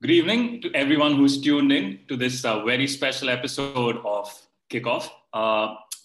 Good evening to everyone who's tuned in to this very special episode of KickOff.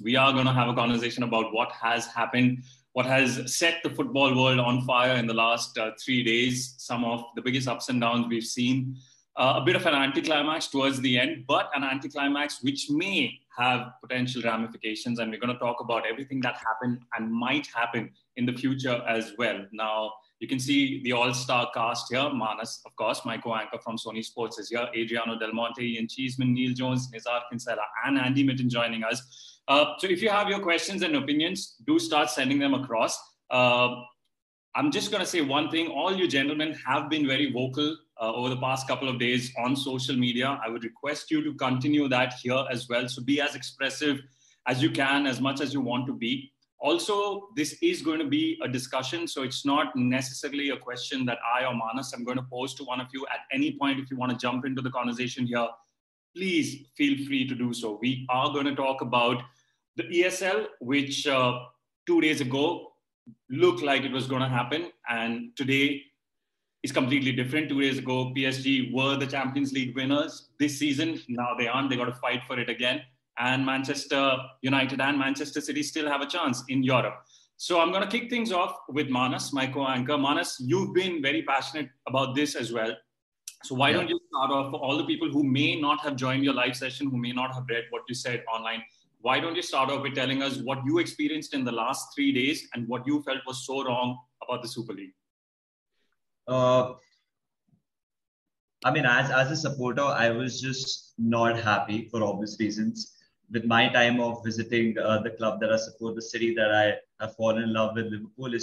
We are going to have a conversation about what has happened, what has set the football world on fire in the last 3 days, some of the biggest ups and downs we've seen, a bit of an anticlimax towards the end, but an anticlimax which may have potential ramifications. And we're going to talk about everything that happened and might happen in the future as well. Now, you can see the all-star cast here. Manas, of course, my co-anchor from Sony Sports is here. Adriano Del Monte, and Cheeseman, Neil Jones, Nizaar Kinsella, and Andy Mitten joining us. So if you have your questions and opinions, do start sending them across. I'm just going to say one thing. All you gentlemen have been very vocal over the past couple of days on social media. I would request you to continue that here as well. So be as expressive as you can, as much as you want to be. Also, this is going to be a discussion, so it's not necessarily a question that I or Manas am going to pose to one of you at any point. If you want to jump into the conversation here, please feel free to do so. We are going to talk about the ESL, which 2 days ago looked like it was going to happen, and today is completely different. 2 days ago, PSG were the Champions League winners this season. Now they aren't. They got to fight for it again. And Manchester United and Manchester City still have a chance in Europe. So I'm going to kick things off with Manas, my co-anchor. Manas, you've been very passionate about this as well. So why don't you start off, for all the people who may not have joined your live session, who may not have read what you said online, why don't you start off with telling us what you experienced in the last 3 days and what you felt was so wrong about the Super League? As a supporter, I was just not happy for obvious reasons. With my time of visiting the club that I support, the city that I have fallen in love with, Liverpool, it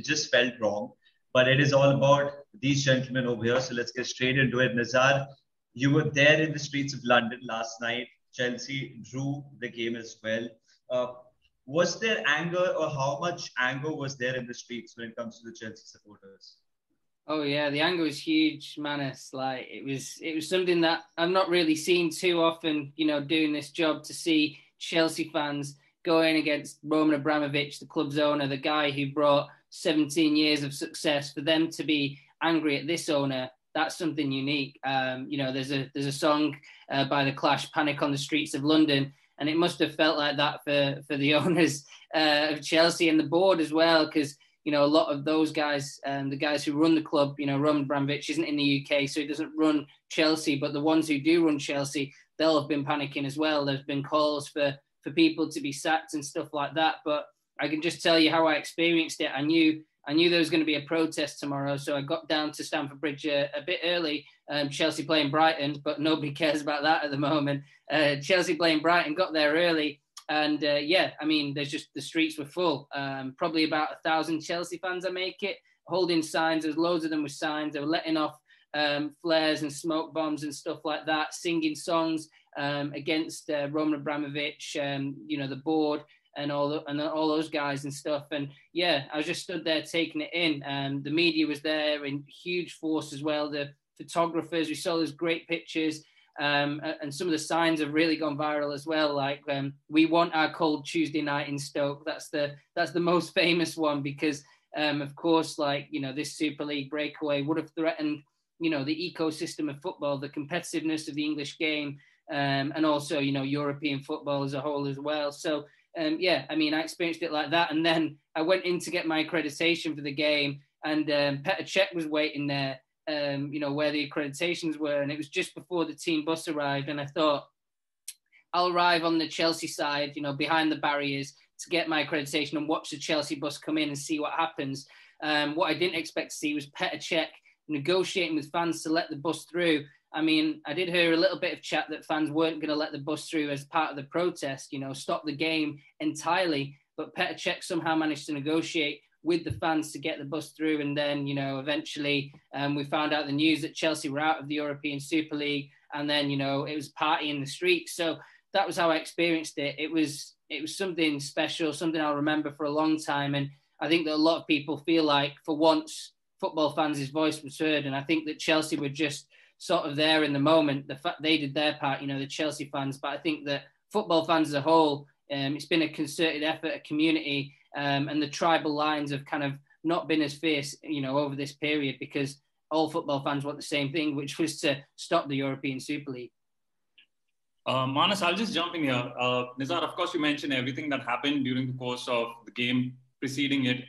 just felt wrong. But it is all about these gentlemen over here. So let's get straight into it. Nizaar, you were there in the streets of London last night. Chelsea drew the game as well. Was there anger, or how much anger was there in the streets when it comes to the Chelsea supporters? Oh yeah, the anger was huge, Manas. Like it was something that I've not really seen too often, doing this job, to see Chelsea fans going against Roman Abramovich, the club's owner, the guy who brought 17 years of success. For them to be angry at this owner, that's something unique. There's a song by The Clash, "Panic on the Streets of London," and it must have felt like that for the owners of Chelsea and the board as well, because a lot of those guys, the guys who run the club, Roman Abramovich isn't in the UK, so he doesn't run Chelsea, but the ones who do run Chelsea, they'll have been panicking as well. There's been calls for people to be sacked and stuff like that. But I can just tell you how I experienced it. I knew there was going to be a protest tomorrow, so I got down to Stamford Bridge a bit early. Chelsea playing Brighton, but nobody cares about that at the moment. Chelsea playing Brighton, got there early. And the streets were full. Probably about 1,000 Chelsea fans, I make it, holding signs. There's loads of them with signs. They were letting off flares and smoke bombs and stuff like that, singing songs against Roman Abramovich, the board and all those guys and stuff. And yeah, I was just stood there taking it in. The media was there in huge force as well. The photographers, we saw those great pictures. And some of the signs have really gone viral as well. Like "We want our cold Tuesday night in Stoke." That's the most famous one because, of course, this Super League breakaway would have threatened, the ecosystem of football, the competitiveness of the English game, and also, European football as a whole as well. So, I experienced it like that. And then I went in to get my accreditation for the game, and Petr Cech was waiting there. Where the accreditations were, and it was just before the team bus arrived, and I thought I'll arrive on the Chelsea side, behind the barriers to get my accreditation and watch the Chelsea bus come in and see what happens. What I didn't expect to see was Petr Cech negotiating with fans to let the bus through. I mean, I did hear a little bit of chat that fans weren't going to let the bus through as part of the protest, stop the game entirely, but Petr Cech somehow managed to negotiate with the fans to get the bus through. And then, eventually we found out the news that Chelsea were out of the European Super League. And then, it was party in the streets. So that was how I experienced it. It was something special, something I'll remember for a long time. And I think that a lot of people feel like for once football fans' voice was heard. And I think that Chelsea were just sort of there in the moment. The fact they did their part, the Chelsea fans. But I think that football fans as a whole, it's been a concerted effort, a community. and the tribal lines have kind of not been as fierce, over this period, because all football fans want the same thing, which was to stop the European Super League. Manas, I'll just jump in here. Nizaar, of course, you mentioned everything that happened during the course of the game preceding it.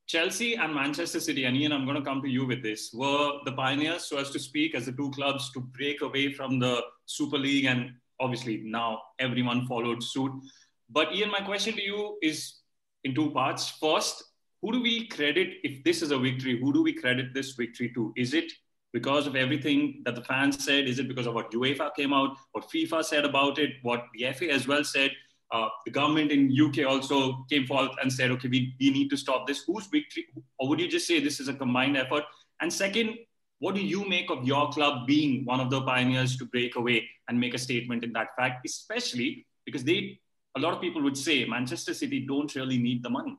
Chelsea and Manchester City, and Ian, I'm going to come to you with this, were the pioneers, so as to speak, as the two clubs to break away from the Super League, and obviously now everyone followed suit. But Ian, my question to you is in two parts. First, who do we credit, if this is a victory, who do we credit this victory to? Is it because of everything that the fans said? Is it because of what UEFA came out, what FIFA said about it, what the FA as well said? The government in UK also came forth and said, okay, we need to stop this. Whose victory? Or would you just say this is a combined effort? And second, what do you make of your club being one of the pioneers to break away and make a statement in that fact, especially because a lot of people would say Manchester City don't really need the money?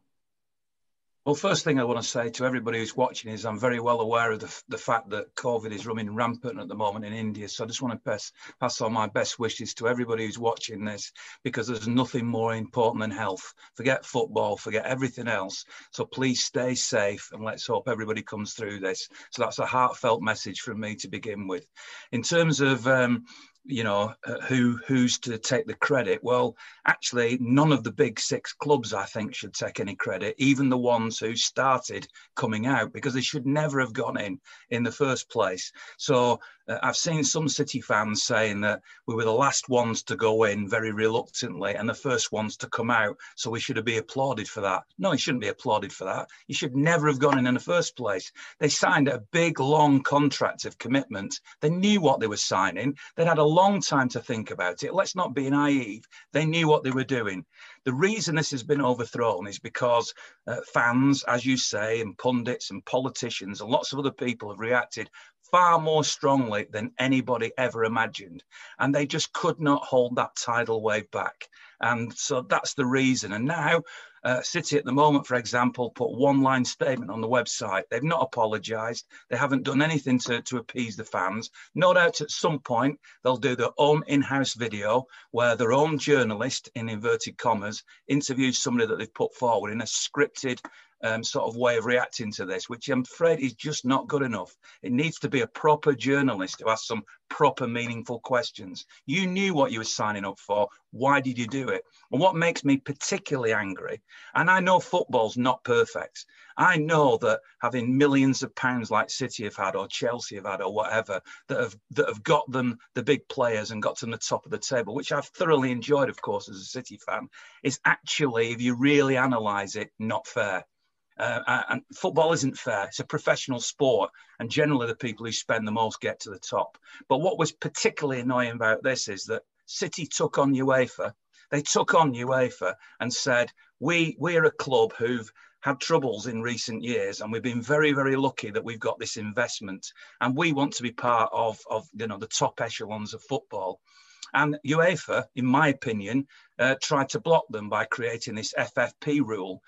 Well, first thing I want to say to everybody who's watching is I'm very well aware of the fact that COVID is running rampant at the moment in India. So I just want to pass on my best wishes to everybody who's watching this, because there's nothing more important than health. Forget football, forget everything else. So please stay safe, and let's hope everybody comes through this. So that's a heartfelt message from me to begin with. In terms of who's to take the credit? Well, actually, none of the big six clubs, I think, should take any credit, even the ones who started coming out, because they should never have gone in the first place. So I've seen some City fans saying that we were the last ones to go in very reluctantly and the first ones to come out, so we should be applauded for that. No, you shouldn't be applauded for that. You should never have gone in the first place. They signed a big, long contract of commitment. They knew what they were signing. They'd had a long time to think about it. Let's not be naive. They knew what they were doing. The reason this has been overthrown is because fans, as you say, and pundits and politicians and lots of other people have reacted far more strongly than anybody ever imagined. And they just could not hold that tidal wave back. And so that's the reason. And now City at the moment, for example, put one-line statement on the website. They've not apologised. They haven't done anything to appease the fans. No doubt at some point they'll do their own in-house video where their own journalist, in inverted commas, interviews somebody that they've put forward in a scripted sort of way of reacting to this, which I'm afraid is just not good enough. It needs to be a proper journalist to ask some proper, meaningful questions. You knew what you were signing up for. Why did you do it? And what makes me particularly angry, and I know football's not perfect. I know that having millions of pounds like City have had, or Chelsea have had, or whatever, that have got them the big players and got to the top of the table, which I've thoroughly enjoyed, of course, as a City fan, is actually, if you really analyse it, not fair. And football isn't fair. It's a professional sport, and generally the people who spend the most get to the top. But what was particularly annoying about this is that City took on UEFA. They took on UEFA and said, we're a club who've had troubles in recent years, and we've been very, very lucky that we've got this investment, and we want to be part of the top echelons of football. And UEFA, in my opinion, tried to block them by creating this FFP rule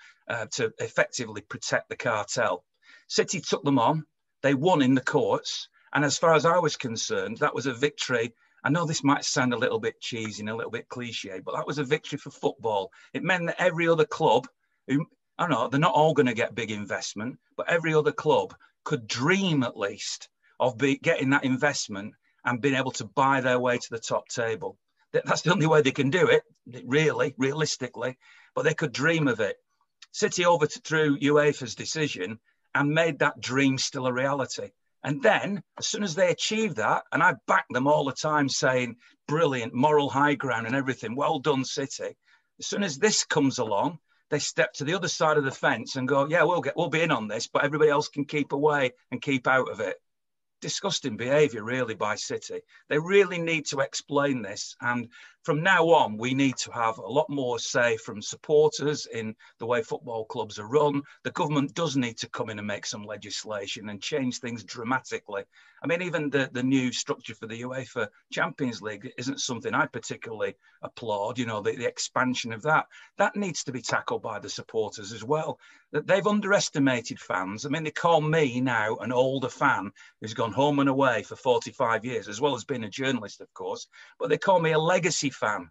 to effectively protect the cartel. City took them on. They won in the courts. And as far as I was concerned, that was a victory. I know this might sound a little bit cheesy and a little bit cliche, but that was a victory for football. It meant that every other club, I don't know, they're not all going to get big investment, but every other club could dream at least of getting that investment and being able to buy their way to the top table. That's the only way they can do it, really, realistically, but they could dream of it. City overthrew UEFA's decision and made that dream still a reality. And then, as soon as they achieved that, and I back them all the time saying, brilliant, moral high ground and everything, well done, City. As soon as this comes along, they step to the other side of the fence and go, yeah, we'll be in on this, but everybody else can keep away and keep out of it. Disgusting behaviour, really, by City. They really need to explain this. And from now on, we need to have a lot more say from supporters in the way football clubs are run. The government does need to come in and make some legislation and change things dramatically. I mean, even the new structure for the UEFA Champions League isn't something I particularly applaud, the expansion of that. That needs to be tackled by the supporters as well. That they've underestimated fans. I mean, they call me now an older fan who's gone home and away for 45 years, as well as being a journalist, of course, but they call me a legacy fan.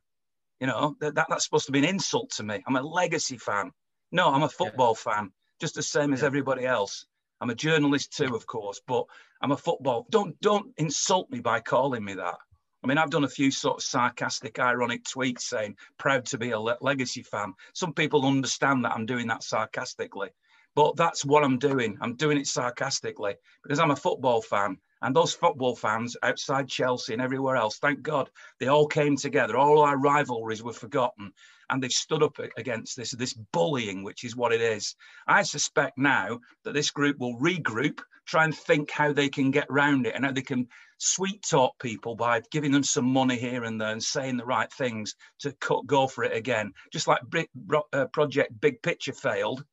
That's supposed to be an insult to me. I'm a legacy fan. No, I'm a football fan, just the same as everybody else. I'm a journalist too, of course, but I'm a football. Don't insult me by calling me that. I mean, I've done a few sort of sarcastic, ironic tweets saying proud to be a legacy fan. Some people understand that I'm doing that sarcastically, but that's what I'm doing. I'm doing it sarcastically because I'm a football fan. And those football fans outside Chelsea and everywhere else, thank God, they all came together. All our rivalries were forgotten. And they've stood up against this bullying, which is what it is. I suspect now that this group will regroup, try and think how they can get round it and how they can sweet talk people by giving them some money here and there and saying the right things to go for it again. Just like Project Big Picture failed.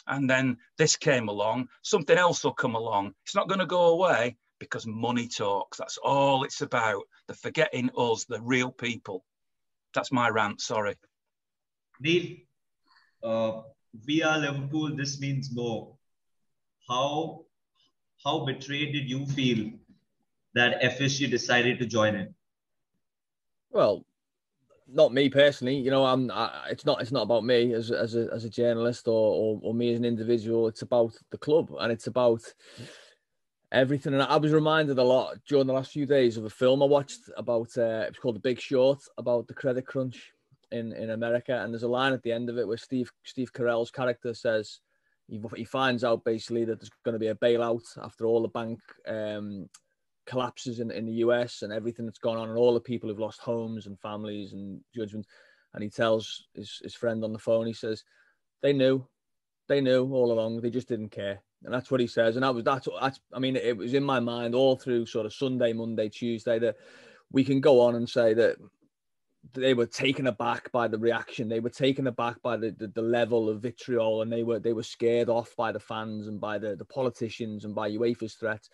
And then this came along, something else will come along. It's not going to go away because money talks. That's all it's about. They're forgetting us, the real people. That's my rant, sorry. Neil, we are Liverpool, this means no. How betrayed did you feel that FSG decided to join in? Well, not me personally. You know, it's not about me as a journalist or me as an individual. It's about the club and it's about everything. And I was reminded a lot during the last few days of a film I watched about. It was called The Big Short, about the credit crunch in America. And there's a line at the end of it where Steve Carell's character says he finds out basically that there's going to be a bailout after all the bank collapses in the US and everything that's gone on and all the people who've lost homes and families and judgments. And he tells his friend on the phone, he says, they knew all along, they just didn't care. And that's what he says. And that's I mean, it was in my mind all through sort of Sunday, Monday, Tuesday, that we can go on and say that they were taken aback by the reaction. They were taken aback by the level of vitriol, and they were scared off by the fans and by the politicians and by UEFA's threats.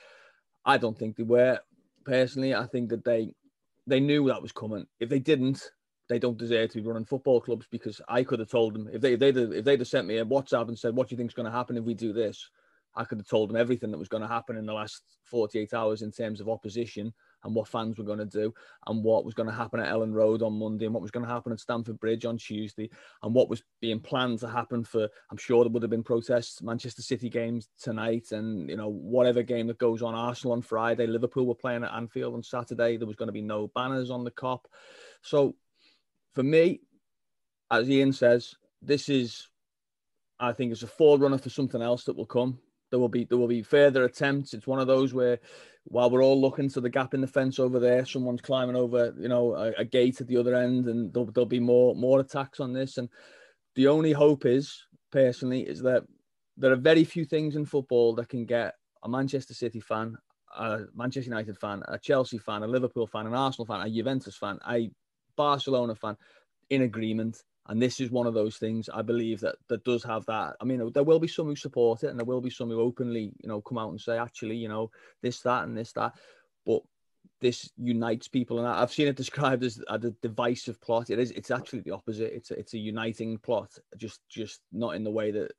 I don't think they were. Personally, I think that they knew that was coming. If they didn't, they don't deserve to be running football clubs, because I could have told them if they'd have sent me a WhatsApp and said, what do you think is going to happen if we do this? I could have told them everything that was going to happen in the last 48 hours in terms of opposition and what fans were going to do and what was going to happen at Ellen Road on Monday and what was going to happen at Stamford Bridge on Tuesday and what was being planned to happen for, I'm sure there would have been protests, Manchester City games tonight and, you know, whatever game that goes on, Arsenal on Friday, Liverpool were playing at Anfield on Saturday, there was going to be no banners on the Kop. So for me, as Ian says, this is, I think it's a forerunner for something else that will come. There will be further attempts. It's one of those where, while we're all looking to the gap in the fence over there, someone's climbing over, you know, a gate at the other end, and there'll be more attacks on this. And the only hope is, personally, is that there are very few things in football that can get a Manchester City fan, a Manchester United fan, a Chelsea fan, a Liverpool fan, an Arsenal fan, a Juventus fan, a Barcelona fan in agreement. And this is one of those things, I believe, that does have that. I mean, there will be some who support it and there will be some who openly, you know, come out and say, actually, you know, this, that, and this, that. But this unites people. And I've seen it described as a divisive plot. It's actually the opposite. It's a uniting plot, just not in the way that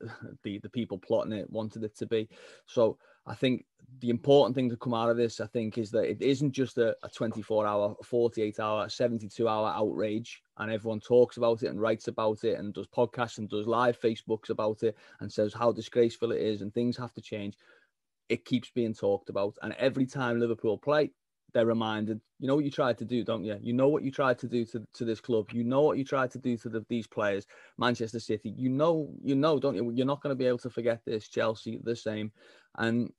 the people plotting it wanted it to be. So I think the important thing to come out of this, I think, is that it isn't just a 24-hour, 48-hour, 72-hour outrage, and everyone talks about it and writes about it and does podcasts and does live Facebooks about it and says how disgraceful it is and things have to change. It keeps being talked about. And every time Liverpool play, they're reminded, you know what you tried to do, don't you? You know what you tried to do to this club. You know what you tried to do to these players. Manchester City, you know, don't you? You're not going to be able to forget this. Chelsea, the same. And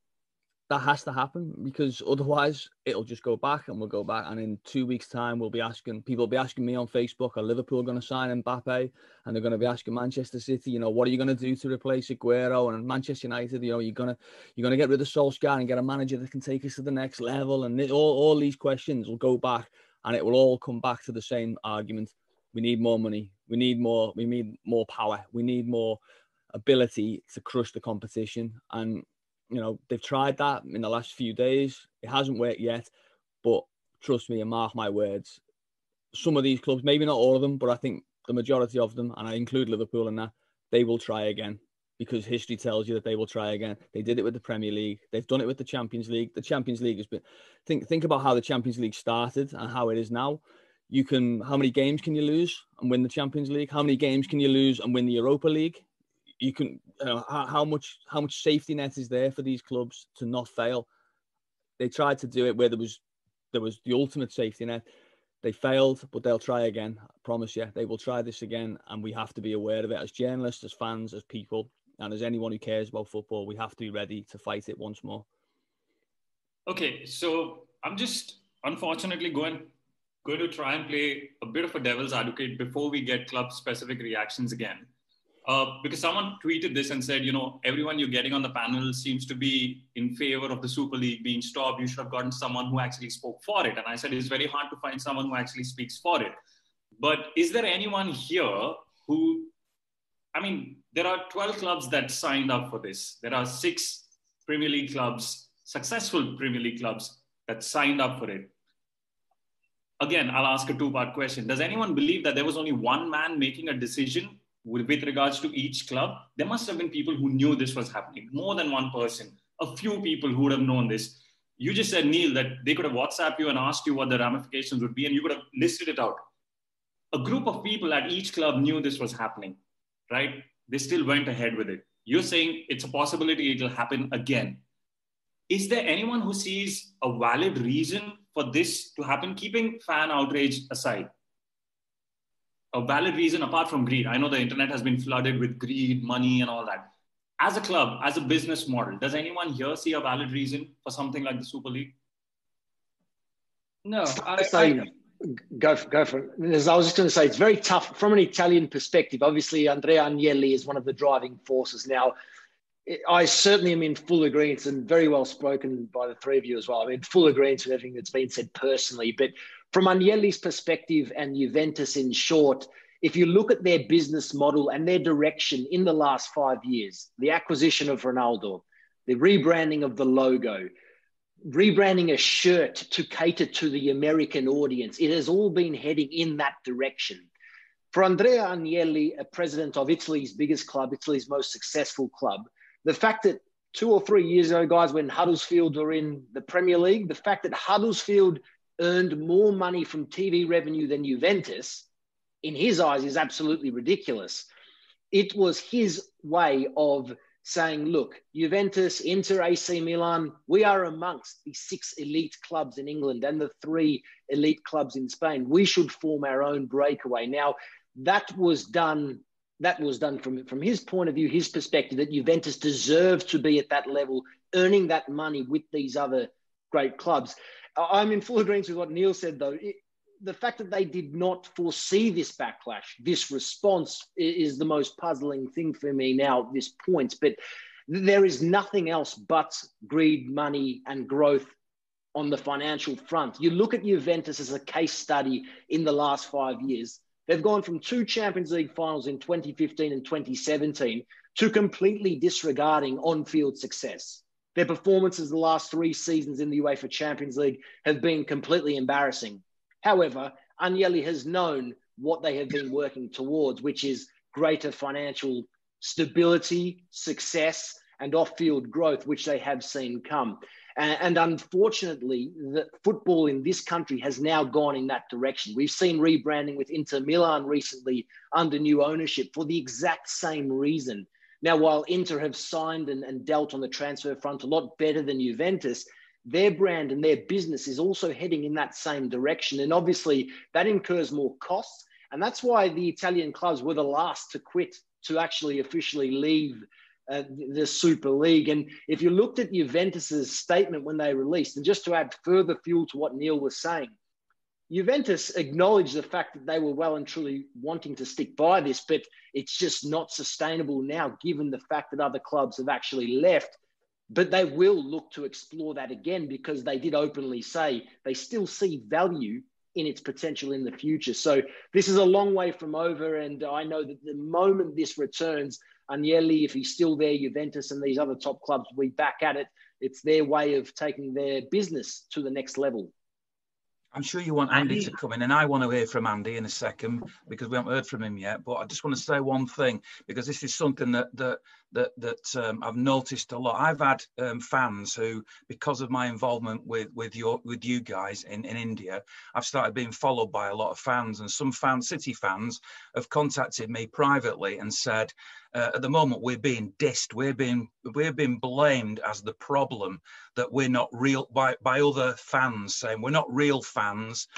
that has to happen, because otherwise it'll just go back and we'll go back. And in 2 weeks' time, people will be asking me on Facebook, are Liverpool going to sign Mbappe? And they're going to be asking Manchester City, you know, what are you going to do to replace Aguero? And Manchester United, you know, you're going to get rid of Solskjaer and get a manager that can take us to the next level. And all these questions will go back, and it will all come back to the same argument. We need more money. We need more power. We need more ability to crush the competition. And you know, they've tried that in the last few days. It hasn't worked yet, but trust me and mark my words, some of these clubs, maybe not all of them, but I think the majority of them, and I include Liverpool in that, they will try again, because history tells you that they will try again. They did it with the Premier League. They've done it with the Champions League. The Champions League has been, think about how the Champions League started and how it is now. How many games can you lose and win the Champions League? How many games can you lose and win the Europa League? you can, how much safety net is there for these clubs to not fail? They tried to do it where there was the ultimate safety net. They failed, but they'll try again. I promise you, they will try this again, and we have to be aware of it as journalists, as fans, as people, and as anyone who cares about football. We have to be ready to fight it once more. Okay, so I'm just unfortunately going to try and play a bit of a devil's advocate before we get club-specific reactions again. Because someone tweeted this and said, everyone you're getting on the panel seems to be in favor of the Super League being stopped. You should have gotten someone who actually spoke for it. And I said, it's very hard to find someone who actually speaks for it. But is there anyone here who, there are 12 clubs that signed up for this. There are 6 Premier League clubs, successful Premier League clubs that signed up for it. Again, I'll ask a 2-part question. Does anyone believe that there was only one man making a decision with regards to each club? There must have been people who knew this was happening, more than one person, a few people who would have known this. You just said, Neil, that they could have WhatsApped you and asked you what the ramifications would be, and you could have listed it out. A group of people at each club knew this was happening, right? They still went ahead with it. You're saying it's a possibility it'll happen again. Is there anyone who sees a valid reason for this to happen, keeping fan outrage aside? A valid reason apart from greed. I know the internet has been flooded with greed, money, and all that. As a club, as a business model, does anyone here see a valid reason for something like the Super League? No. Go for it. As I was just going to say, it's very tough from an Italian perspective. Obviously, Andrea Agnelli is one of the driving forces. Now, I certainly am in full agreement, and very well spoken by the three of you as well. I'm in full agreement with everything that's been said personally. But from Agnelli's perspective and Juventus in short, if you look at their business model and their direction in the last 5 years, the acquisition of Ronaldo, the rebranding of the logo, rebranding a shirt to cater to the American audience, it has all been heading in that direction. For Andrea Agnelli, a president of Italy's biggest club, Italy's most successful club, the fact that 2 or 3 years ago, guys, when Huddersfield were in the Premier League, the fact that Huddersfield earned more money from TV revenue than Juventus, in his eyes, is absolutely ridiculous. It was his way of saying, look, Juventus, Inter, AC Milan, we are amongst the 6 elite clubs in England and the 3 elite clubs in Spain. We should form our own breakaway. Now, that was done from his point of view, his perspective, that Juventus deserved to be at that level, earning that money with these other great clubs. I'm in full agreement with what Neil said, though. The fact that they did not foresee this backlash, this response, is the most puzzling thing for me now at this point. But there is nothing else but greed, money, and growth on the financial front. You look at Juventus as a case study in the last 5 years. They've gone from 2 Champions League finals in 2015 and 2017 to completely disregarding on-field success. Their performances the last 3 seasons in the UEFA Champions League have been completely embarrassing. However, Agnelli has known what they have been working towards, which is greater financial stability, success, and off-field growth, which they have seen come. And unfortunately, the football in this country has now gone in that direction. We've seen rebranding with Inter Milan recently under new ownership for the exact same reason. Now, while Inter have signed and dealt on the transfer front a lot better than Juventus, their brand and their business is also heading in that same direction. And obviously, that incurs more costs. And that's why the Italian clubs were the last to quit, to actually officially leave the Super League. And if you looked at Juventus's statement when they released, and just to add further fuel to what Neil was saying, Juventus acknowledged the fact that they were well and truly wanting to stick by this, but it's just not sustainable now, given the fact that other clubs have actually left. But they will look to explore that again, because they did openly say they still see value in its potential in the future. So this is a long way from over. And I know that the moment this returns, Agnelli, if he's still there, Juventus and these other top clubs will be back at it. It's their way of taking their business to the next level. I'm sure you want Andy to come in, and I want to hear from Andy in a second because we haven't heard from him yet. But I just want to say one thing, because this is something that that I've noticed a lot. I've had fans who, because of my involvement with you guys in India, I've started being followed by a lot of fans, and some City fans have contacted me privately and said, at the moment we're being dissed, we're being blamed as the problem, that we're not real by other fans, saying we're not real fans,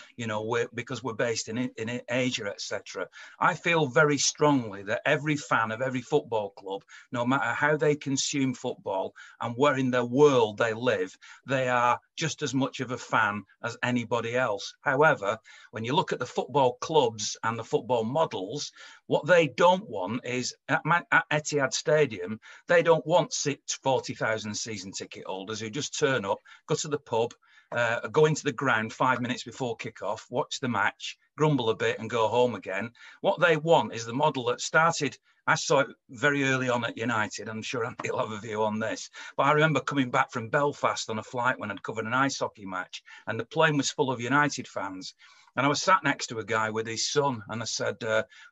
because we're based in Asia, etc. I feel very strongly that every fan of every football club, no matter how they consume football and where in the world they live, they are just as much of a fan as anybody else. However, when you look at the football clubs and the football models, what they don't want is at Etihad Stadium, they don't want 40,000 season ticket holders who just turn up, go to the pub, go into the ground 5 minutes before kick-off, watch the match, grumble a bit and go home again. What they want is the model that started, I saw it very early on at United. I'm sure he'll have a view on this. But I remember coming back from Belfast on a flight when I'd covered an ice hockey match, and the plane was full of United fans. And I was sat next to a guy with his son, and I said,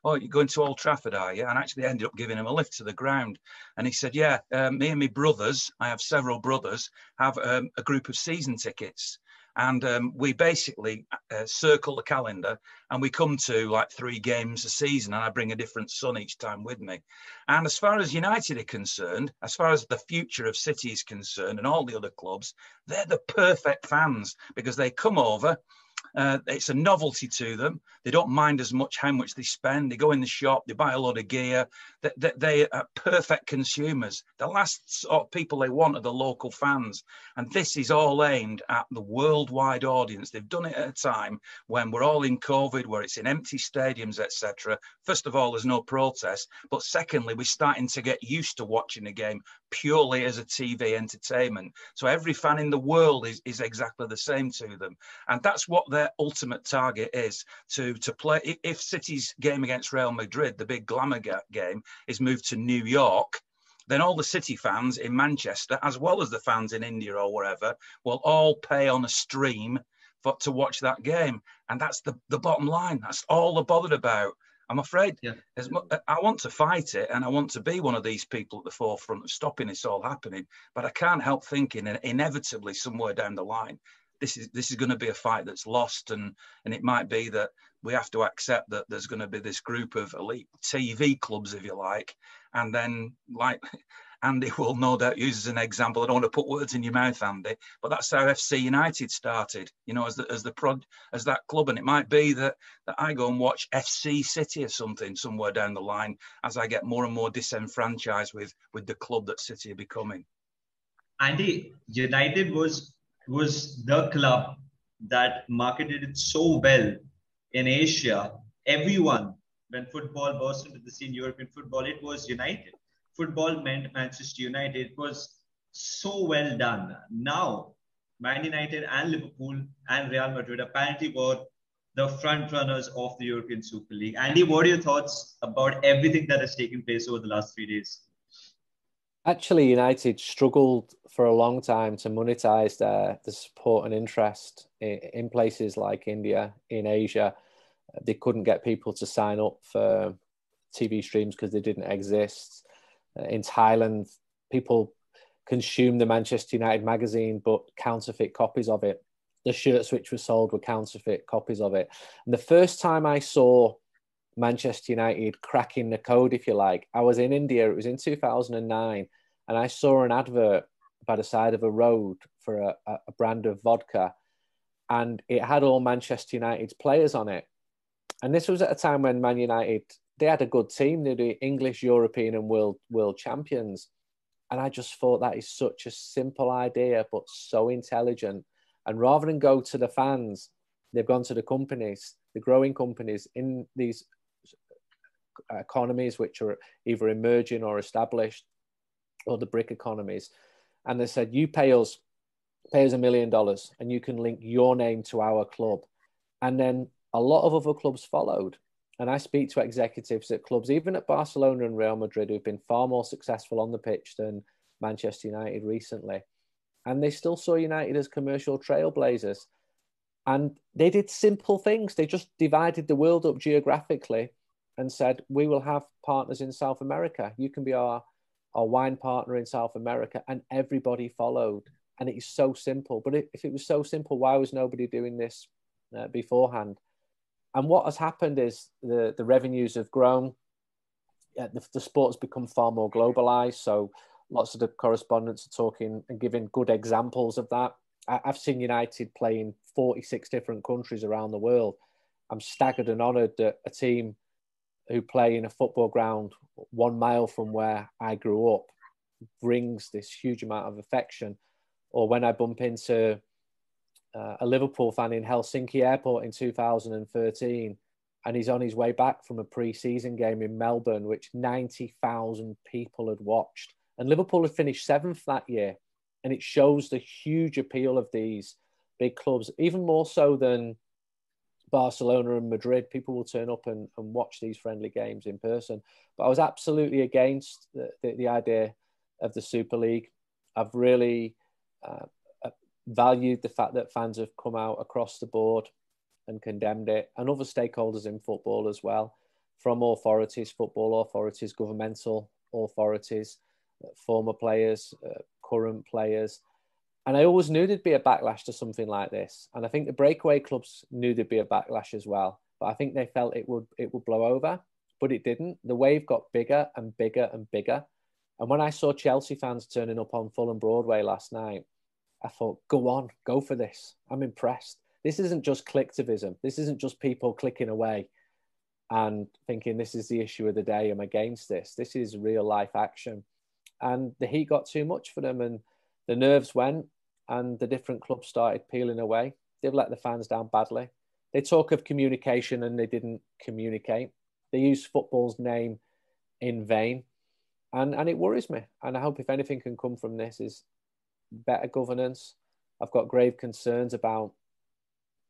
oh, you're going to Old Trafford, are you? And I actually ended up giving him a lift to the ground. And he said, yeah, me and my brothers, I have several brothers, have a group of season tickets. And we basically circle the calendar, and we come to like 3 games a season, and I bring a different son each time with me. And as far as United are concerned, as far as the future of City is concerned and all the other clubs, they're the perfect fans, because they come over. It's a novelty to them. They don't mind as much how much they spend. They go in the shop, they buy a lot of gear. They are perfect consumers. The last sort of people they want are the local fans. And this is all aimed at the worldwide audience. They've done it at a time when we're all in COVID, where it's in empty stadiums, etc. First of all, there's no protest. But secondly, we're starting to get used to watching the game purely as a TV entertainment. So every fan in the world is exactly the same to them. And that's what their ultimate target is, to play. If City's game against Real Madrid, the big glamour game, is moved to New York, then all the City fans in Manchester, as well as the fans in India or wherever, will all pay on a stream to watch that game. And that's the bottom line. That's all they're bothered about. I'm afraid I want to fight it, and I want to be one of these people at the forefront of stopping this all happening. But I can't help thinking, and inevitably somewhere down the line, this is going to be a fight that's lost, and it might be that we have to accept that there's going to be this group of elite TV clubs, if you like, and then, like Andy will no doubt use as an example, I don't want to put words in your mouth, Andy, but that's how FC United started, as that club, and it might be that I go and watch FC City or something somewhere down the line as I get more and more disenfranchised with the club that City are becoming. Andy, United was the club that marketed it so well in Asia. Everyone, when football burst into the scene, European football, it was United. Football meant Manchester United. It was so well done. Now, Man United and Liverpool and Real Madrid apparently were the front runners of the European Super League. Andy, what are your thoughts about everything that has taken place over the last 3 days? Actually, United struggled for a long time to monetize the support and interest in places like India, in Asia. They couldn't get people to sign up for TV streams because they didn't exist. In Thailand, people consumed the Manchester United magazine, but counterfeit copies of it. The shirts which were sold were counterfeit copies of it. And the first time I saw Manchester United cracking the code, if you like, I was in India. It was in 2009. And I saw an advert by the side of a road for a brand of vodka. And it had all Manchester United's players on it. And this was at a time when Man United, they had a good team. They're the English, European and world champions. And I just thought that is such a simple idea, but so intelligent. And rather than go to the fans, they've gone to the companies, the growing companies in these economies, which are either emerging or established, or the brick economies. And they said, you pay us $1 million and you can link your name to our club. And then a lot of other clubs followed. And I speak to executives at clubs, even at Barcelona and Real Madrid, who've been far more successful on the pitch than Manchester United recently. And they still saw United as commercial trailblazers. And they did simple things. They just divided the world up geographically and said, we will have partners in South America. You can be our our wine partner in South America, and everybody followed. And it is so simple. But if it was so simple, why was nobody doing this beforehand? And what has happened is the revenues have grown. The sport has become far more globalized. So lots of the correspondents are talking and giving good examples of that. I've seen United play in 46 different countries around the world. I'm staggered and honoured that a team who play in a football ground 1 mile from where I grew up brings this huge amount of affection. Or when I bump into a Liverpool fan in Helsinki airport in 2013, and he's on his way back from a pre-season game in Melbourne, which 90,000 people had watched. And Liverpool had finished 7th that year. And it shows the huge appeal of these big clubs, even more so than Barcelona and Madrid. People will turn up and watch these friendly games in person. But I was absolutely against the idea of the Super League. I've really valued the fact that fans have come out across the board and condemned it, and other stakeholders in football as well, from authorities, football authorities, governmental authorities, former players, current players. And I always knew there'd be a backlash to something like this. And I think the breakaway clubs knew there'd be a backlash as well. But I think they felt it would blow over, but it didn't. The wave got bigger and bigger and bigger. And when I saw Chelsea fans turning up on Fulham Broadway last night, I thought, go on, go for this. I'm impressed. This isn't just clicktivism. This isn't just people clicking away and thinking this is the issue of the day, I'm against this. This is real life action. And the heat got too much for them and the nerves went and the different clubs started peeling away. They've let the fans down badly. They talk of communication and they didn't communicate. They used football's name in vain. And it worries me. And I hope if anything can come from this is better governance. I've got grave concerns about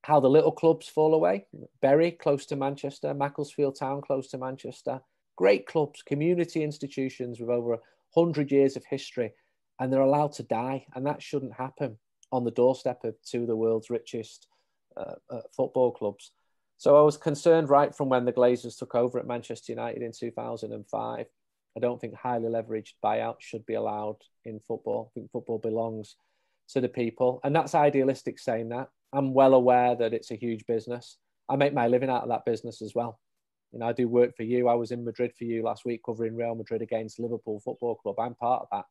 how the little clubs fall away. Bury, close to Manchester, Macclesfield Town, close to Manchester. Great clubs, community institutions with over 100 years of history, and they're allowed to die. And that shouldn't happen on the doorstep of two of the world's richest football clubs. So I was concerned right from when the Glazers took over at Manchester United in 2005. I don't think highly leveraged buyouts should be allowed in football. I think football belongs to the people. And that's idealistic saying that. I'm well aware that it's a huge business. I make my living out of that business as well. You know, I do work for you. I was in Madrid for you last week covering Real Madrid against Liverpool Football Club. I'm part of that.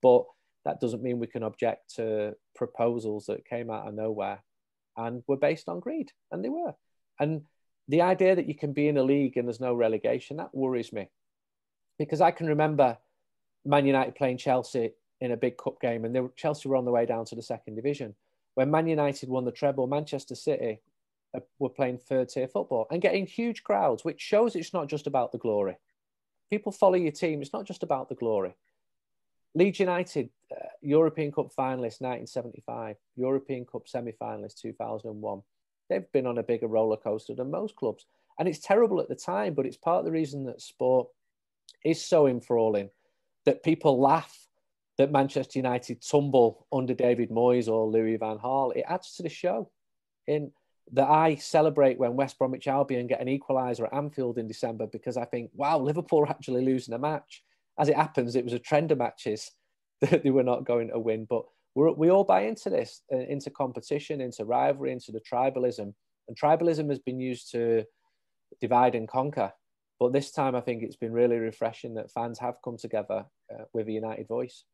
But that doesn't mean we can object to proposals that came out of nowhere and were based on greed. And they were. And the idea that you can be in a league and there's no relegation, that worries me. Because I can remember Man United playing Chelsea in a big cup game and Chelsea were on the way down to the second division. When Man United won the treble, Manchester City were playing third-tier football and getting huge crowds, which shows it's not just about the glory. People follow your team. It's not just about the glory. Leeds United, European Cup finalists 1975, European Cup semi-finalists 2001. They've been on a bigger roller coaster than most clubs. And it's terrible at the time, but it's part of the reason that sport is so enthralling, that people laugh that Manchester United tumble under David Moyes or Louis van Gaal. It adds to the show. In that I celebrate when West Bromwich Albion get an equaliser at Anfield in December because I think, wow, Liverpool are actually losing a match. As it happens, it was a trend of matches that they were not going to win. But we all buy into this, into competition, into rivalry, into the tribalism. And tribalism has been used to divide and conquer. But this time, I think it's been really refreshing that fans have come together with a united voice.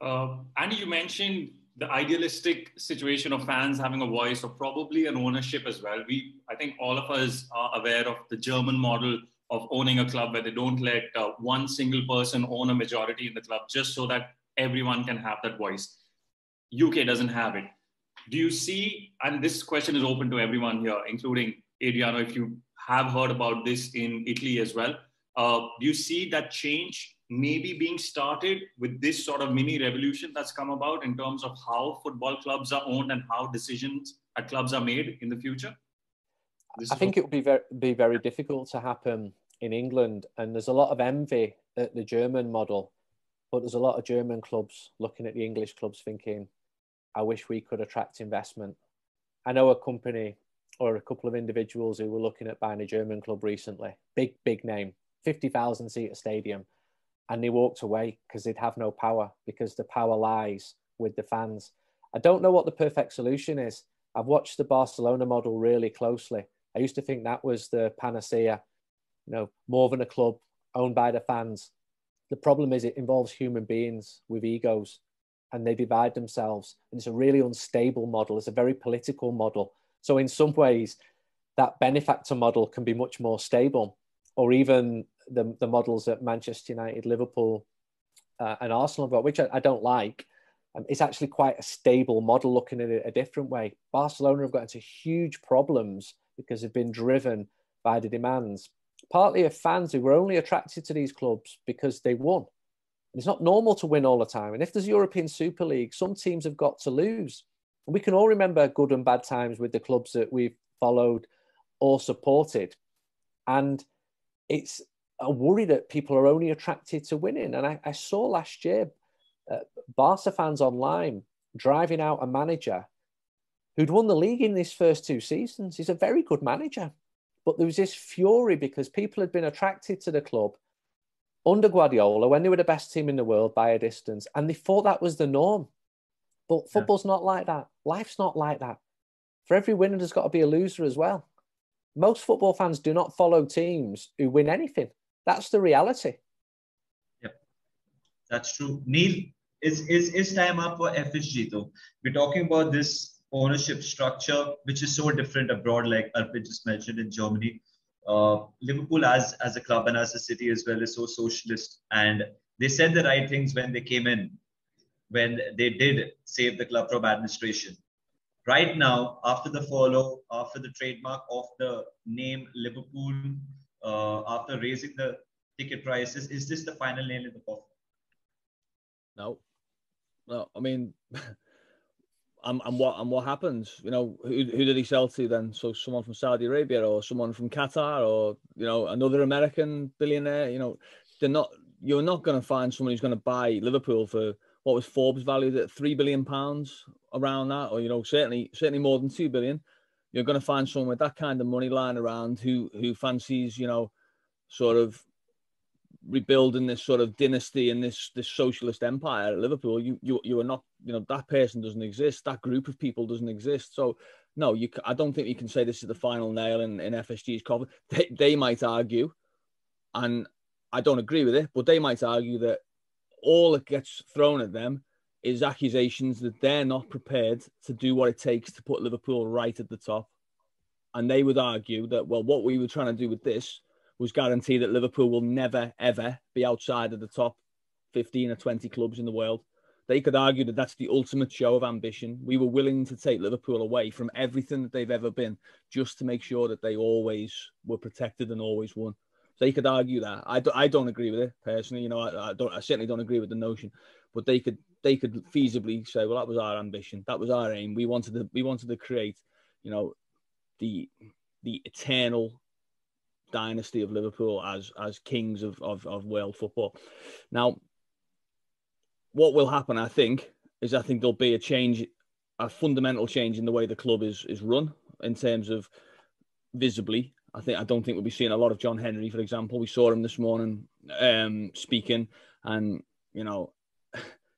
Andy, you mentioned the idealistic situation of fans having a voice or probably an ownership as well. I think all of us are aware of the German model of owning a club where they don't let one single person own a majority in the club just so that everyone can have that voice. UK doesn't have it. Do you see, and this question is open to everyone here, including Adriano, if you have heard about this in Italy as well, do you see that change maybe being started with this sort of mini revolution that's come about in terms of how football clubs are owned and how decisions at clubs are made in the future? I think it would be very difficult to happen in England. And there's a lot of envy at the German model, but there's a lot of German clubs looking at the English clubs thinking, I wish we could attract investment. I know a company or a couple of individuals who were looking at buying a German club recently, big name, 50,000 seat stadium. and they walked away because they'd have no power, because the power lies with the fans. I don't know what the perfect solution is. I've watched the Barcelona model really closely. I used to think that was the panacea, more than a club owned by the fans. The problem is it involves human beings with egos, and they divide themselves. And it's a really unstable model. It's a very political model. So in some ways, that benefactor model can be much more stable, or even the models at Manchester United, Liverpool, and Arsenal, which I don't like. It's actually quite a stable model looking at it a different way. Barcelona have got into huge problems because they've been driven by the demands, partly of fans who were only attracted to these clubs because they won. It's not normal to win all the time. And if there's European Super League, some teams have got to lose. And we can all remember good and bad times with the clubs that we've followed or supported. And it's a worry that people are only attracted to winning. And I saw last year Barca fans online driving out a manager who'd won the league in his first 2 seasons. He's a very good manager. But there was this fury because people had been attracted to the club under Guardiola when they were the best team in the world by a distance, and they thought that was the norm. But football's not like that. Life's not like that. For every winner, there's got to be a loser as well. Most football fans do not follow teams who win anything. That's the reality. Yep, that's true. Neil, is time up for FSG though? We're talking about this ownership structure, which is so different abroad, like Arpit just mentioned in Germany. Liverpool as a club and as a city as well is so socialist, and they said the right things when they came in, when they did save the club from administration. Right now, after the follow, after the trademark of the name Liverpool, after raising the ticket prices, is this the final nail in the coffin? No, I mean, and what happens? Who did he sell to then? So someone from Saudi Arabia or someone from Qatar or another American billionaire? You're not going to find someone who's going to buy Liverpool for what was Forbes valued at £3 billion, around that, or certainly more than 2 billion. You're going to find someone with that kind of money lying around who fancies sort of rebuilding this sort of dynasty and this socialist empire at Liverpool. You are not, that person doesn't exist. That group of people doesn't exist. So no, I don't think you can say this is the final nail in FSG's coffin. They might argue, and I don't agree with it, but they might argue that all that gets thrown at them is accusations that they're not prepared to do what it takes to put Liverpool right at the top. And they would argue that, well, what we were trying to do with this was guarantee that Liverpool will never, ever be outside of the top 15 or 20 clubs in the world. They could argue that that's the ultimate show of ambition. We were willing to take Liverpool away from everything that they've ever been just to make sure that they always were protected and always won. So they could argue that. I don't agree with it personally. I certainly don't agree with the notion. But they could feasibly say, well, that was our ambition. That was our aim. We wanted to create, the eternal dynasty of Liverpool as kings of world football. Now, what will happen, I think there'll be a fundamental change in the way the club is run in terms of visibly. I don't think we'll be seeing a lot of John Henry, for example. We saw him this morning speaking and,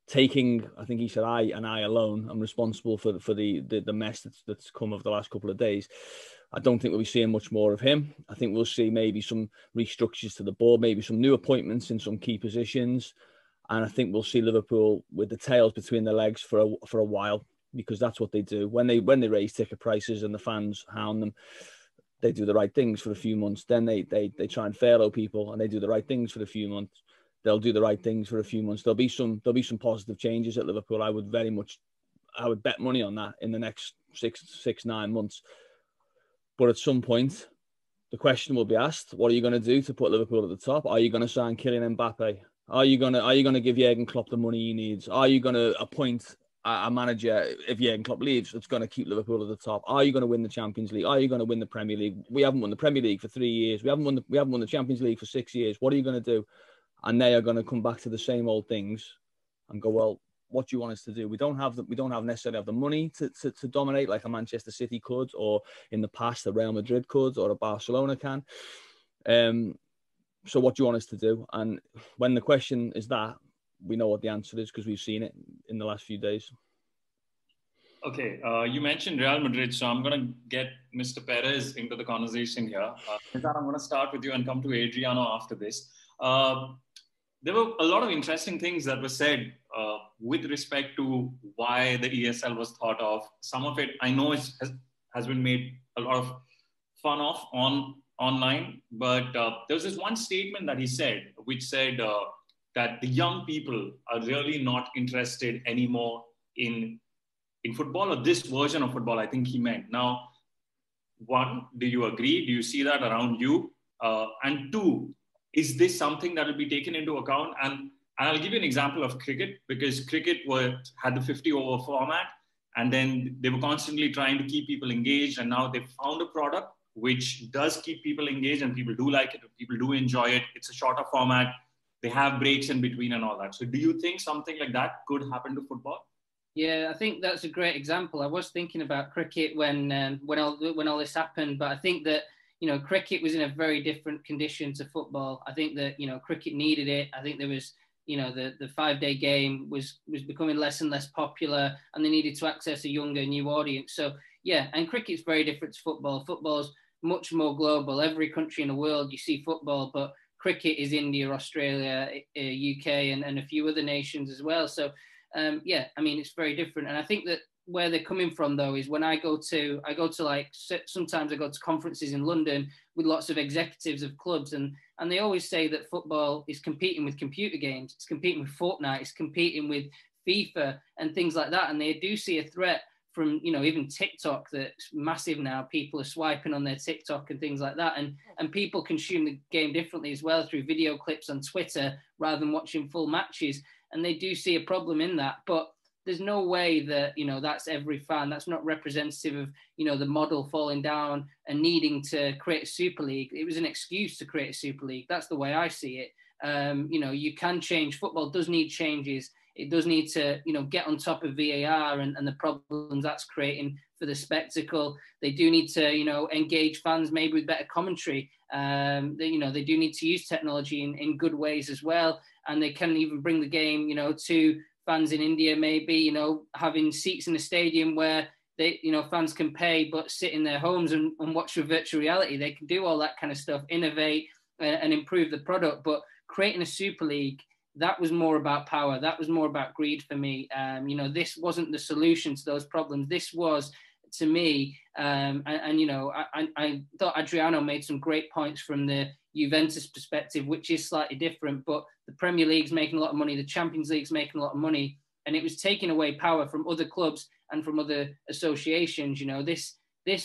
taking, I think he said, I alone am responsible for the mess that's come over the last couple of days. I don't think we'll be seeing much more of him. I think we'll see maybe some restructures to the board, maybe some new appointments in some key positions. And I think we'll see Liverpool with the tails between their legs for a while, because that's what they do. When they raise ticket prices and the fans hound them, they do the right things for a few months. Then they try and furlough people, and they do the right things for a few months. They'll do the right things for a few months. There'll be some positive changes at Liverpool. I would bet money on that in the next 6-9 months. But at some point, the question will be asked: what are you going to do to put Liverpool at the top? Are you going to sign Kylian Mbappe? Are you going to give Jurgen Klopp the money he needs? Are you going to appoint a manager, if Jurgen Klopp leaves, that's going to keep Liverpool at the top? Are you going to win the Champions League? Are you going to win the Premier League? We haven't won the Premier League for 3 years. We haven't won the Champions League for 6 years. What are you going to do? And they are going to come back to the same old things and go, well, what do you want us to do? We don't necessarily have the money to dominate like a Manchester City could, or in the past a Real Madrid could, or a Barcelona can. So what do you want us to do? And when the question is that, we know what the answer is because we've seen it in the last few days. Okay, you mentioned Real Madrid, so I'm going to get Mr. Perez into the conversation here. Nizaar, I'm going to start with you and come to Adriano after this. There were a lot of interesting things that were said with respect to why the ESL was thought of. Some of it, I know, has been made a lot of fun of online, but there was this one statement that he said, which said that the young people are really not interested anymore in football, or this version of football, I think he meant. Now, one, do you agree? Do you see that around you? And two, is this something that will be taken into account? And I'll give you an example of cricket, because cricket had the 50-over format, and then they were constantly trying to keep people engaged, and now they've found a product which does keep people engaged, and people do like it, people do enjoy it. It's a shorter format. They have breaks in between and all that. So do you think something like that could happen to football? Yeah, I think that's a great example. I was thinking about cricket when all this happened, but I think that, you know, cricket was in a very different condition to football. I think that, you know, cricket needed it. I think there was, you know, the 5-day game was becoming less and less popular, and they needed to access a younger, new audience. So yeah, and cricket's very different to football. Football's much more global. Every country in the world you see football, but cricket is India, Australia, UK, and a few other nations as well. So yeah, I mean, it's very different. And I think that where they're coming from, though, is when I go to like, sometimes I go to conferences in London with lots of executives of clubs, and they always say that football is competing with computer games. It's competing with Fortnite. It's competing with FIFA and things like that. And they do see a threat from, you know, even TikTok that's massive now. People are swiping on their TikTok and things like that. And people consume the game differently as well through video clips on Twitter rather than watching full matches. And they do see a problem in that. But there's no way that, you know, that's every fan. That's not representative of, you know, the model falling down and needing to create a Super League. It was an excuse to create a Super League. That's the way I see it. You know, you can change. Football does need changes. It does need to, you know, get on top of VAR and the problems that's creating for the spectacle. They do need to, you know, engage fans maybe with better commentary. You know, they do need to use technology in good ways as well. And they can even bring the game, you know, to fans in India, maybe, you know, having seats in the stadium where they, you know, fans can pay but sit in their homes and watch with virtual reality. They can do all that kind of stuff, innovate and improve the product. But creating a Super League, that was more about power. That was more about greed for me. You know, this wasn't the solution to those problems. This was, to me, and you know, I thought Adriano made some great points from the Juventus perspective, which is slightly different, but the Premier League's making a lot of money, the Champions League's making a lot of money, and it was taking away power from other clubs and from other associations. You know, this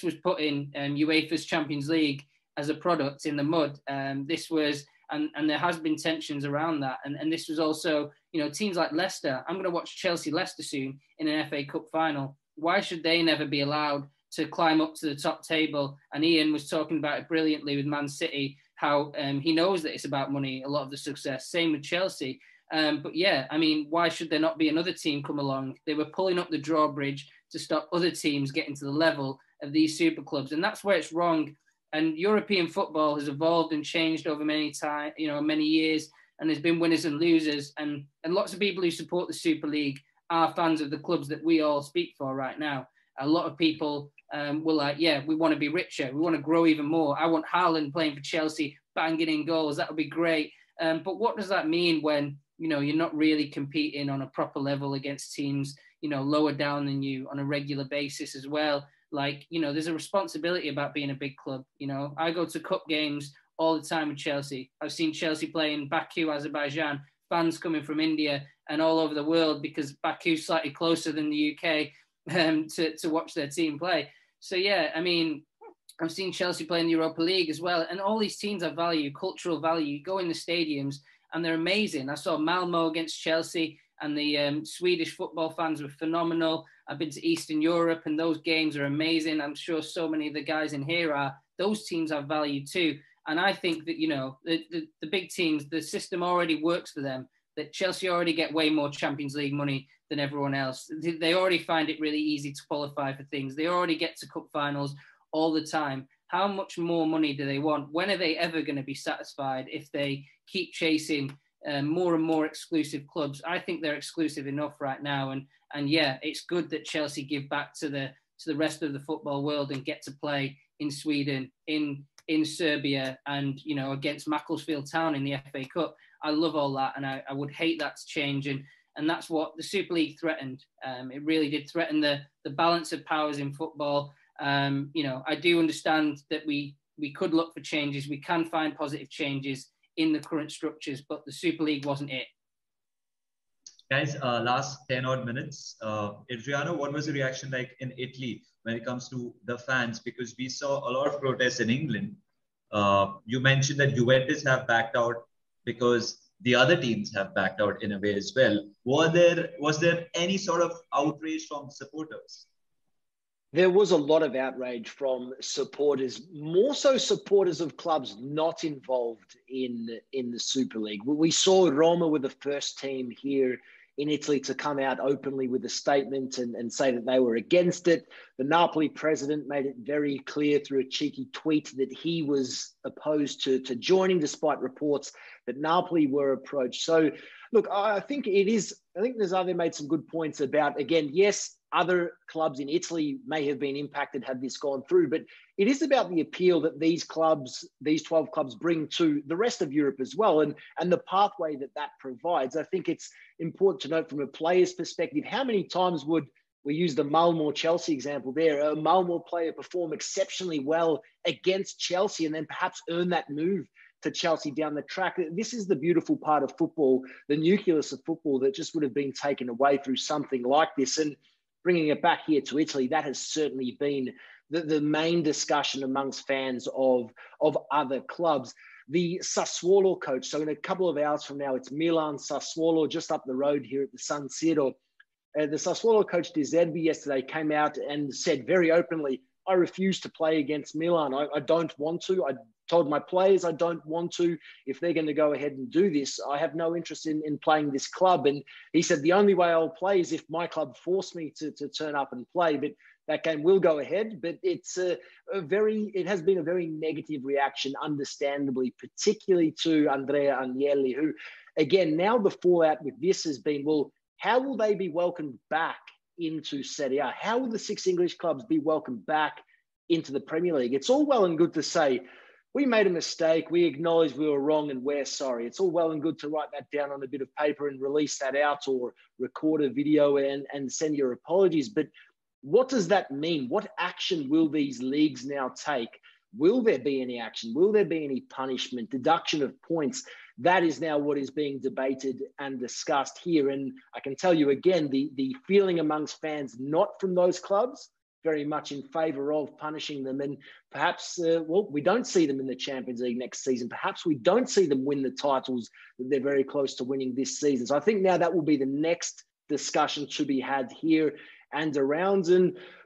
was putting UEFA's Champions League as a product in the mud. This was, and there has been tensions around that, and this was also, you know, teams like Leicester. I'm going to watch Chelsea-Leicester soon in an FA Cup final. Why should they never be allowed to climb up to the top table? And Ian was talking about it brilliantly with Man City, how he knows that it's about money, a lot of the success. Same with Chelsea. But yeah, I mean, why should there not be another team come along? They were pulling up the drawbridge to stop other teams getting to the level of these super clubs. And that's where it's wrong. And European football has evolved and changed over many years. And there's been winners and losers. And lots of people who support the Super League are fans of the clubs that we all speak for right now. A lot of people were like, yeah, we want to be richer. We want to grow even more. I want Haaland playing for Chelsea, banging in goals. That would be great. But what does that mean when, you know, you're not really competing on a proper level against teams, you know, lower down than you on a regular basis as well? Like, you know, there's a responsibility about being a big club. You know, I go to cup games all the time with Chelsea. I've seen Chelsea play in Baku, Azerbaijan, fans coming from India and all over the world because Baku's slightly closer than the UK to watch their team play. So, yeah, I mean, I've seen Chelsea play in the Europa League as well. And all these teams have value, cultural value. You go in the stadiums and they're amazing. I saw Malmo against Chelsea and the Swedish football fans were phenomenal. I've been to Eastern Europe and those games are amazing. I'm sure so many of the guys in here are. Those teams have value too. And I think that, you know, the big teams, the system already works for them, that Chelsea already get way more Champions League money than everyone else. They already find it really easy to qualify for things. They already get to cup finals all the time. How much more money do they want? When are they ever going to be satisfied if they keep chasing more and more exclusive clubs? I think they're exclusive enough right now. And yeah, it's good that Chelsea give back to the rest of the football world and get to play in Sweden, in Serbia, and, you know, against Macclesfield Town in the FA Cup. I love all that, and I would hate that to change. And that's what the Super League threatened. It really did threaten the balance of powers in football. You know, I do understand that we could look for changes. We can find positive changes in the current structures, but the Super League wasn't it. Guys, last 10 odd minutes. Adriano, what was the reaction like in Italy when it comes to the fans? Because we saw a lot of protests in England. You mentioned that Juventus have backed out because the other teams have backed out in a way as well. Was there any sort of outrage from supporters? There was a lot of outrage from supporters, more so supporters of clubs not involved in the Super League. We saw Roma with the first team here in Italy to come out openly with a statement and say that they were against it. The Napoli president made it very clear through a cheeky tweet that he was opposed to joining, despite reports that Napoli were approached. So, look, I think Nizaar made some good points about, again, yes, other clubs in Italy may have been impacted had this gone through, but it is about the appeal that these 12 clubs bring to the rest of Europe as well, and the pathway that provides. I think it's important to note from a player's perspective, how many times would we use the Malmo Chelsea example there, a Malmo player perform exceptionally well against Chelsea and then perhaps earn that move to Chelsea down the track. This is the beautiful part of football, the nucleus of football that just would have been taken away through something like this. And bringing it back here to Italy, that has certainly been the main discussion amongst fans of other clubs. The Sassuolo coach, so in a couple of hours from now, it's Milan Sassuolo, just up the road here at the San Siro. The Sassuolo coach De Zerbi yesterday came out and said very openly, I refuse to play against Milan. I don't want to. I told my players I don't want to. If they're going to go ahead and do this, I have no interest in playing this club. And he said, the only way I'll play is if my club force me to turn up and play. But that game will go ahead. But it has been a very negative reaction, understandably, particularly to Andrea Agnelli, who, again, now the fallout with this has been, well, how will they be welcomed back into Serie A? How will the 6 English clubs be welcomed back into the Premier League? It's all well and good to say, we made a mistake, we acknowledge we were wrong and we're sorry. It's all well and good to write that down on a bit of paper and release that out, or record a video and send your apologies. But what does that mean? What action will these leagues now take? Will there be any action? Will there be any punishment, deduction of points? That is now what is being debated and discussed here. And I can tell you again, the feeling amongst fans, not from those clubs, very much in favour of punishing them. And perhaps, we don't see them in the Champions League next season. Perhaps we don't see them win the titles that they're very close to winning this season. So I think now that will be the next discussion to be had here and around.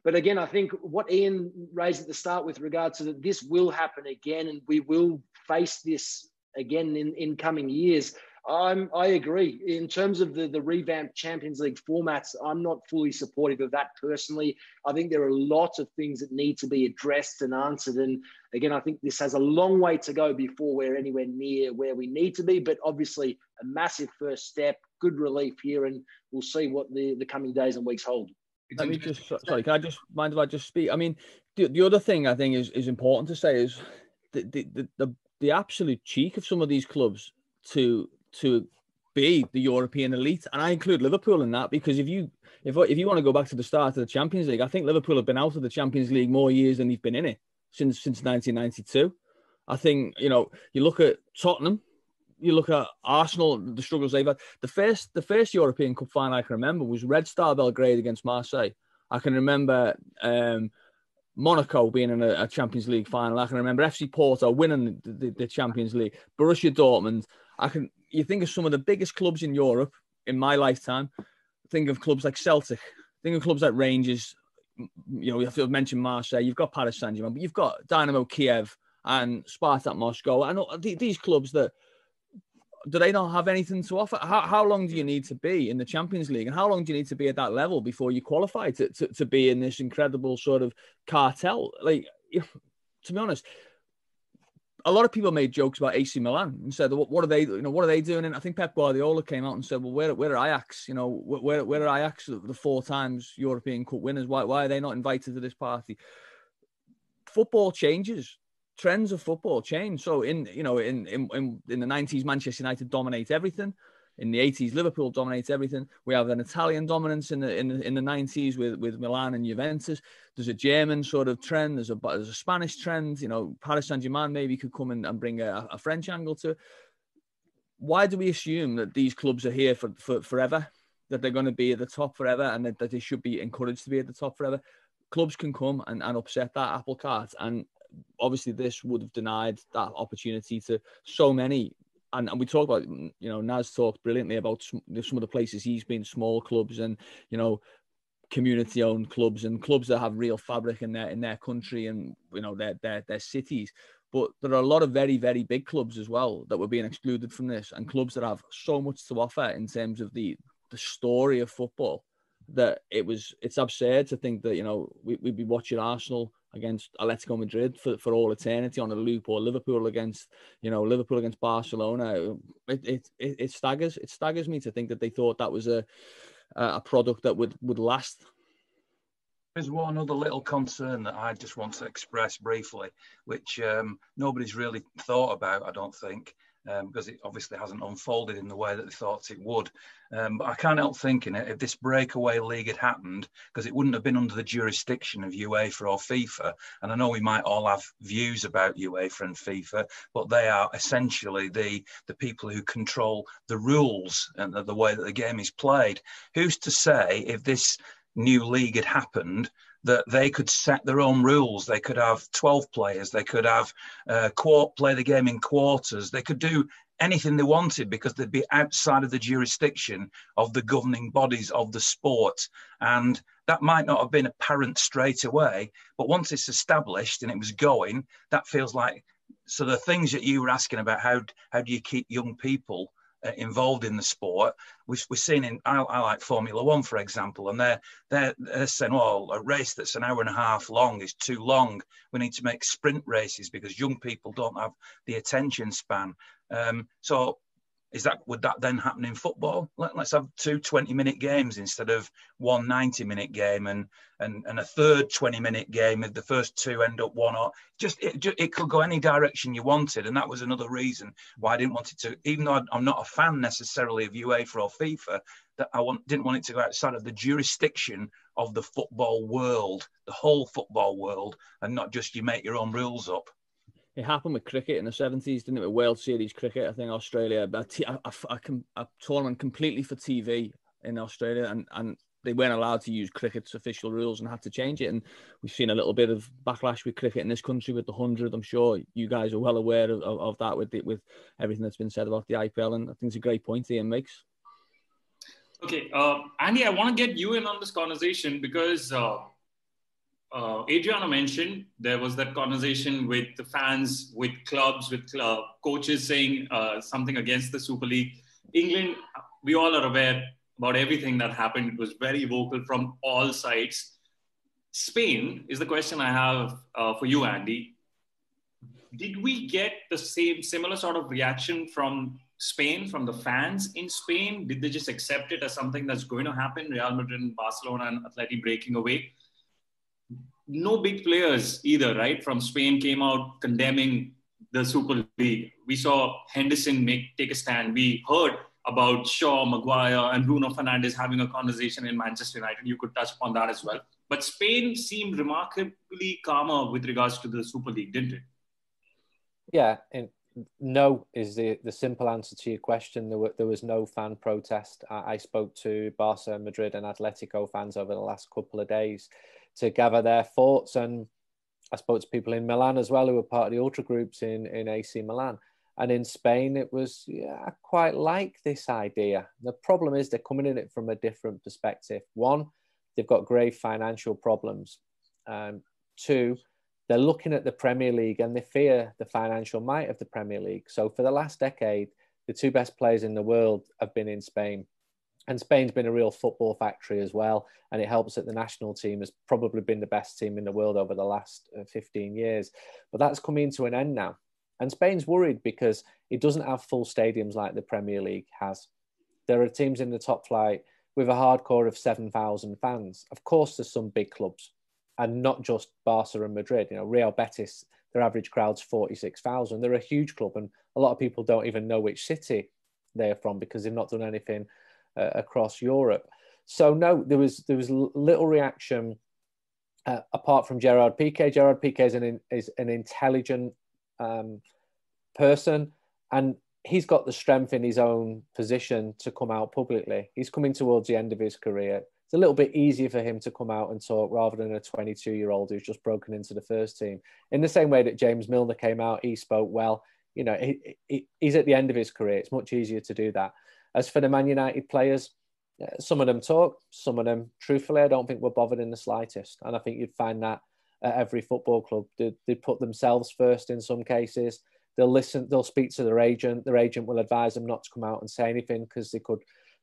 But again, I think what Ian raised at the start with regard to that, this will happen again, and we will face this again in coming years. I agree. In terms of the revamped Champions League formats, I'm not fully supportive of that personally. I think there are lots of things that need to be addressed and answered. And again, I think this has a long way to go before we're anywhere near where we need to be. But obviously, a massive first step, good relief here, and we'll see what the coming days and weeks hold. Let me just, sorry, can I just mind if I just speak? I mean, the other thing I think is important to say is the absolute cheek of some of these clubs to be the European elite, and I include Liverpool in that, because if you want to go back to the start of the Champions League, I think Liverpool have been out of the Champions League more years than they've been in it since 1992. I think, you look at Tottenham, you look at Arsenal, the struggles they've had. The first European Cup final I can remember was Red Star Belgrade against Marseille. I can remember Monaco being in a Champions League final. I can remember FC Porto winning the Champions League. Borussia Dortmund. You think of some of the biggest clubs in Europe in my lifetime. Think of clubs like Celtic. Think of clubs like Rangers. You have to mention Marseille. You've got Paris Saint-Germain, but you've got Dynamo Kiev and Spartak Moscow. I know these clubs that, do they not have anything to offer? How long do you need to be in the Champions League, and how long do you need to be at that level before you qualify to be in this incredible sort of cartel? Like, to be honest, a lot of people made jokes about AC Milan and said, "What are they? What are they doing?" And I think Pep Guardiola came out and said, "Well, where are Ajax? Where are Ajax, the 4 times European Cup winners? Why are they not invited to this party?" Football changes. Trends of football change. So in the 90s, Manchester United dominate everything. In the 80s, Liverpool dominates everything. We have an Italian dominance in the 90s with Milan and Juventus. There's a German sort of trend. There's a Spanish trend. Paris Saint-Germain maybe could come in and bring a French angle to it. Why do we assume that these clubs are here for forever? That they're going to be at the top forever, and that they should be encouraged to be at the top forever? Clubs can come and upset that apple cart, and obviously this would have denied that opportunity to so many. And we talk about, Naz talked brilliantly about some of the places he's been, small clubs and, community-owned clubs and clubs that have real fabric in their country and, their cities. But there are a lot of very, very big clubs as well that were being excluded from this, and clubs that have so much to offer in terms of the story of football, that it's absurd to think that, we'd be watching Arsenal against Atletico Madrid for all eternity on a loop, or Liverpool against Barcelona. It staggers me to think that they thought that was a product that would last. There's one other little concern that I just want to express briefly, which nobody's really thought about, I don't think, because it obviously hasn't unfolded in the way that they thought it would. But I can't help thinking if this breakaway league had happened, because it wouldn't have been under the jurisdiction of UEFA or FIFA. And I know we might all have views about UEFA and FIFA, but they are essentially the people who control the rules and the way that the game is played. Who's to say if this new league had happened that they could set their own rules? They could have 12 players. They could have play the game in quarters. They could do anything they wanted because they'd be outside of the jurisdiction of the governing bodies of the sport. And that might not have been apparent straight away, but once it's established and it was going, that feels like, so the things that you were asking about, how do you keep young people involved in the sport? We've seen in, I like Formula One, for example, and they're saying, well, a race that's an hour and a half long is too long. We need to make sprint races because young people don't have the attention span. So would that then happen in football? Let's have 2 20-minute games instead of 1 90-minute game and a third 20-minute game if the first 2 end up 1 or it could go any direction you wanted. And that was another reason why I didn't want it to, even though I'm not a fan necessarily of UEFA or FIFA, that didn't want it to go outside of the jurisdiction of the football world, the whole football world, and not just you make your own rules up. It happened with cricket in the 70s, didn't it? With World Series cricket, I think Australia, a tournament completely for TV in Australia, and they weren't allowed to use cricket's official rules and had to change it. And we've seen a little bit of backlash with cricket in this country with the 100. I'm sure you guys are well aware of that with everything that's been said about the IPL, and I think it's a great point Ian makes. Okay, Andy, I want to get you in on this conversation because Adriano mentioned there was that conversation with the fans, with clubs, with coaches saying something against the Super League. England, we all are aware about everything that happened. It was very vocal from all sides. Spain is the question I have for you, Andy. Did we get the similar sort of reaction from Spain, from the fans in Spain? Did they just accept it as something that's going to happen? Real Madrid and Barcelona and Atleti breaking away. No big players either, right? From Spain came out condemning the Super League. We saw Henderson take a stand. We heard about Shaw, Maguire, and Bruno Fernandes having a conversation in Manchester United. You could touch upon that as well. But Spain seemed remarkably calmer with regards to the Super League, didn't it? Yeah, and no is the simple answer to your question. There was no fan protest. I spoke to Barca, Madrid, and Atletico fans over the last couple of days to gather their thoughts, and I spoke to people in Milan as well who were part of the ultra groups in AC Milan. And in Spain, it was, I quite like this idea. The problem is they're coming at it from a different perspective. One, they've got grave financial problems. 2, they're looking at the Premier League and they fear the financial might of the Premier League. So for the last decade, the 2 best players in the world have been in Spain. And Spain's been a real football factory as well. And it helps that the national team has probably been the best team in the world over the last 15 years. But that's coming to an end now. And Spain's worried because it doesn't have full stadiums like the Premier League has. There are teams in the top flight with a hardcore of 7,000 fans. Of course, there's some big clubs, and not just Barca and Madrid. You know, Real Betis, their average crowd's 46,000. They're a huge club, and a lot of people don't even know which city they're from because they've not done anything across Europe. So no, there was little reaction apart from Gerard Piqué. Gerard Piqué is an intelligent person, and he's got the strength in his own position to come out publicly. He's coming towards the end of his career. It's a little bit easier for him to come out and talk rather than a 22-year-old who's just broken into the first team. In the same way that James Milner came out, he spoke well. You know, he's at the end of his career. It's much easier to do that. As for the Man United players, some of them talk, some of them, truthfully, I don't think were bothered in the slightest. And I think you'd find that at every football club. They put themselves first in some cases. They'll listen, they'll speak to their agent. Their agent will advise them not to come out and say anything because they could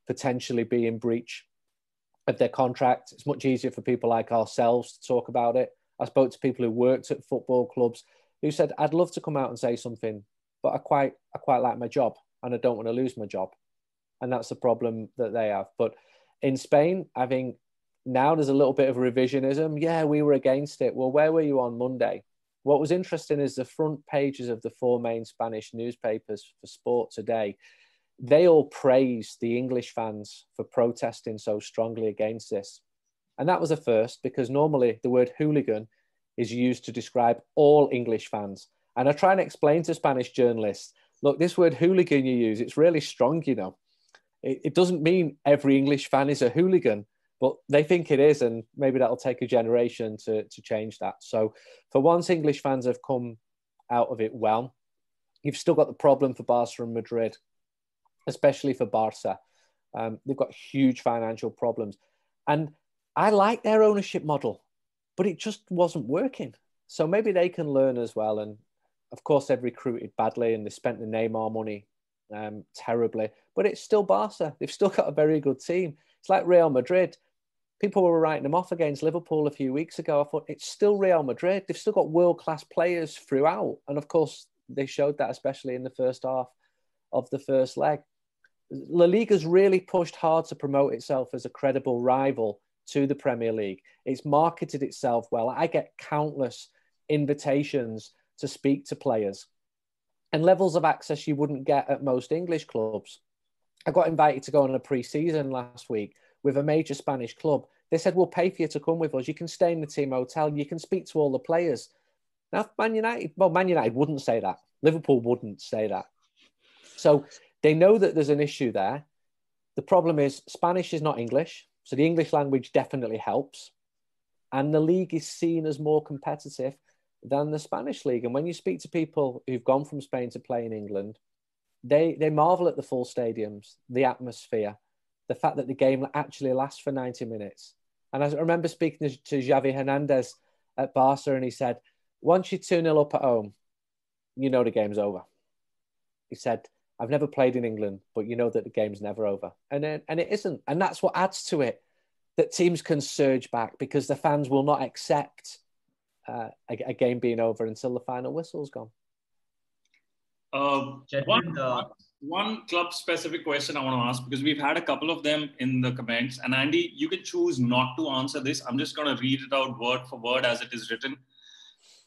potentially be in breach of their contract. It's much easier for people like ourselves to talk about it. I spoke to people who worked at football clubs who said, I'd love to come out and say something, but I quite like my job and I don't want to lose my job. And that's the problem that they have. But in Spain, I think now there's a little bit of revisionism. Yeah, we were against it. Well, where were you on Monday? What was interesting is the front pages of the 4 main Spanish newspapers for sport today, they all praised the English fans for protesting so strongly against this. And that was a first, because normally the word hooligan is used to describe all English fans. And I try and explain to Spanish journalists, look, this word hooligan you use, it's really strong, you know. It doesn't mean every English fan is a hooligan, but they think it is, and maybe that'll take a generation to change that. So for once, English fans have come out of it well. You've still got the problem for Barca and Madrid, especially for Barca. They've got huge financial problems. And I like their ownership model, but it just wasn't working. So maybe they can learn as well. And of course, they've recruited badly and they spent the Neymar money terribly, but it's still Barca. They've still got a very good team. It's like Real Madrid. People were writing them off against Liverpool a few weeks ago. I thought, it's still Real Madrid. They've still got world-class players throughout. And of course, they showed that, especially in the first half of the first leg. La Liga's really pushed hard to promote itself as a credible rival to the Premier League. It's marketed itself well. I get countless invitations to speak to players and levels of access you wouldn't get at most English clubs. I got invited to go on a pre-season last week with a major Spanish club. They said, we'll pay for you to come with us. You can stay in the team hotel. You can speak to all the players. Now, Man United wouldn't say that. Liverpool wouldn't say that. So they know that there's an issue there. The problem is Spanish is not English. So the English language definitely helps. And the league is seen as more competitive than the Spanish league. And when you speak to people who've gone from Spain to play in England, they marvel at the full stadiums, the atmosphere, the fact that the game actually lasts for 90 minutes. And I remember speaking to Xavi Hernandez at Barca, and he said, once you're 2-0 up at home, you know the game's over. He said, I've never played in England, but you know that the game's never over. And it isn't. And that's what adds to it, that teams can surge back because the fans will not accept a game being over until the final whistle's gone. One club-specific question I want to ask, because we've had a couple of them in the comments. And Andy, you can choose not to answer this. I'm just going to read it out word for word as it is written.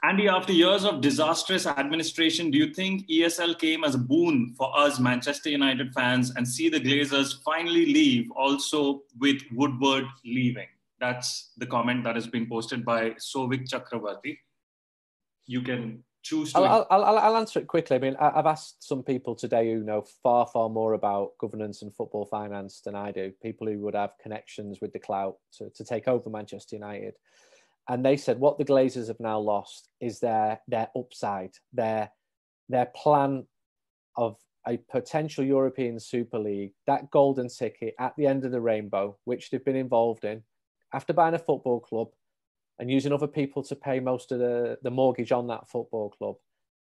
Andy, after years of disastrous administration, do you think ESL came as a boon for us Manchester United fans, and see the Glazers finally leave, also with Woodward leaving? That's the comment that has been posted by Sovik Chakravarti. You can choose to... I'll answer it quickly. I mean, I've asked some people today who know far, far more about governance and football finance than I do, people who would have connections with the clout to take over Manchester United. And they said what the Glazers have now lost is their upside, their plan of a potential European Super League, that golden ticket at the end of the rainbow, which they've been involved in, after buying a football club and using other people to pay most of the mortgage on that football club.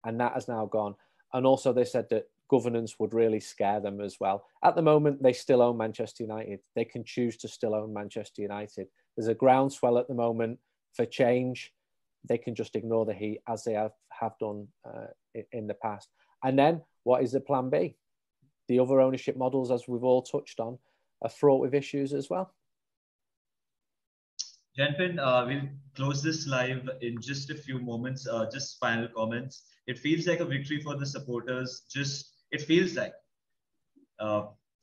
And that has now gone. And also they said that governance would really scare them as well. At the moment, they still own Manchester United. They can choose to still own Manchester United. There's a groundswell at the moment for change. They can just ignore the heat as they have done in the past. And then what is the plan B? The other ownership models, as we've all touched on, are fraught with issues as well. Gentlemen, we'll close this live in just a few moments. Just final comments. It feels like a victory for the supporters. It feels like.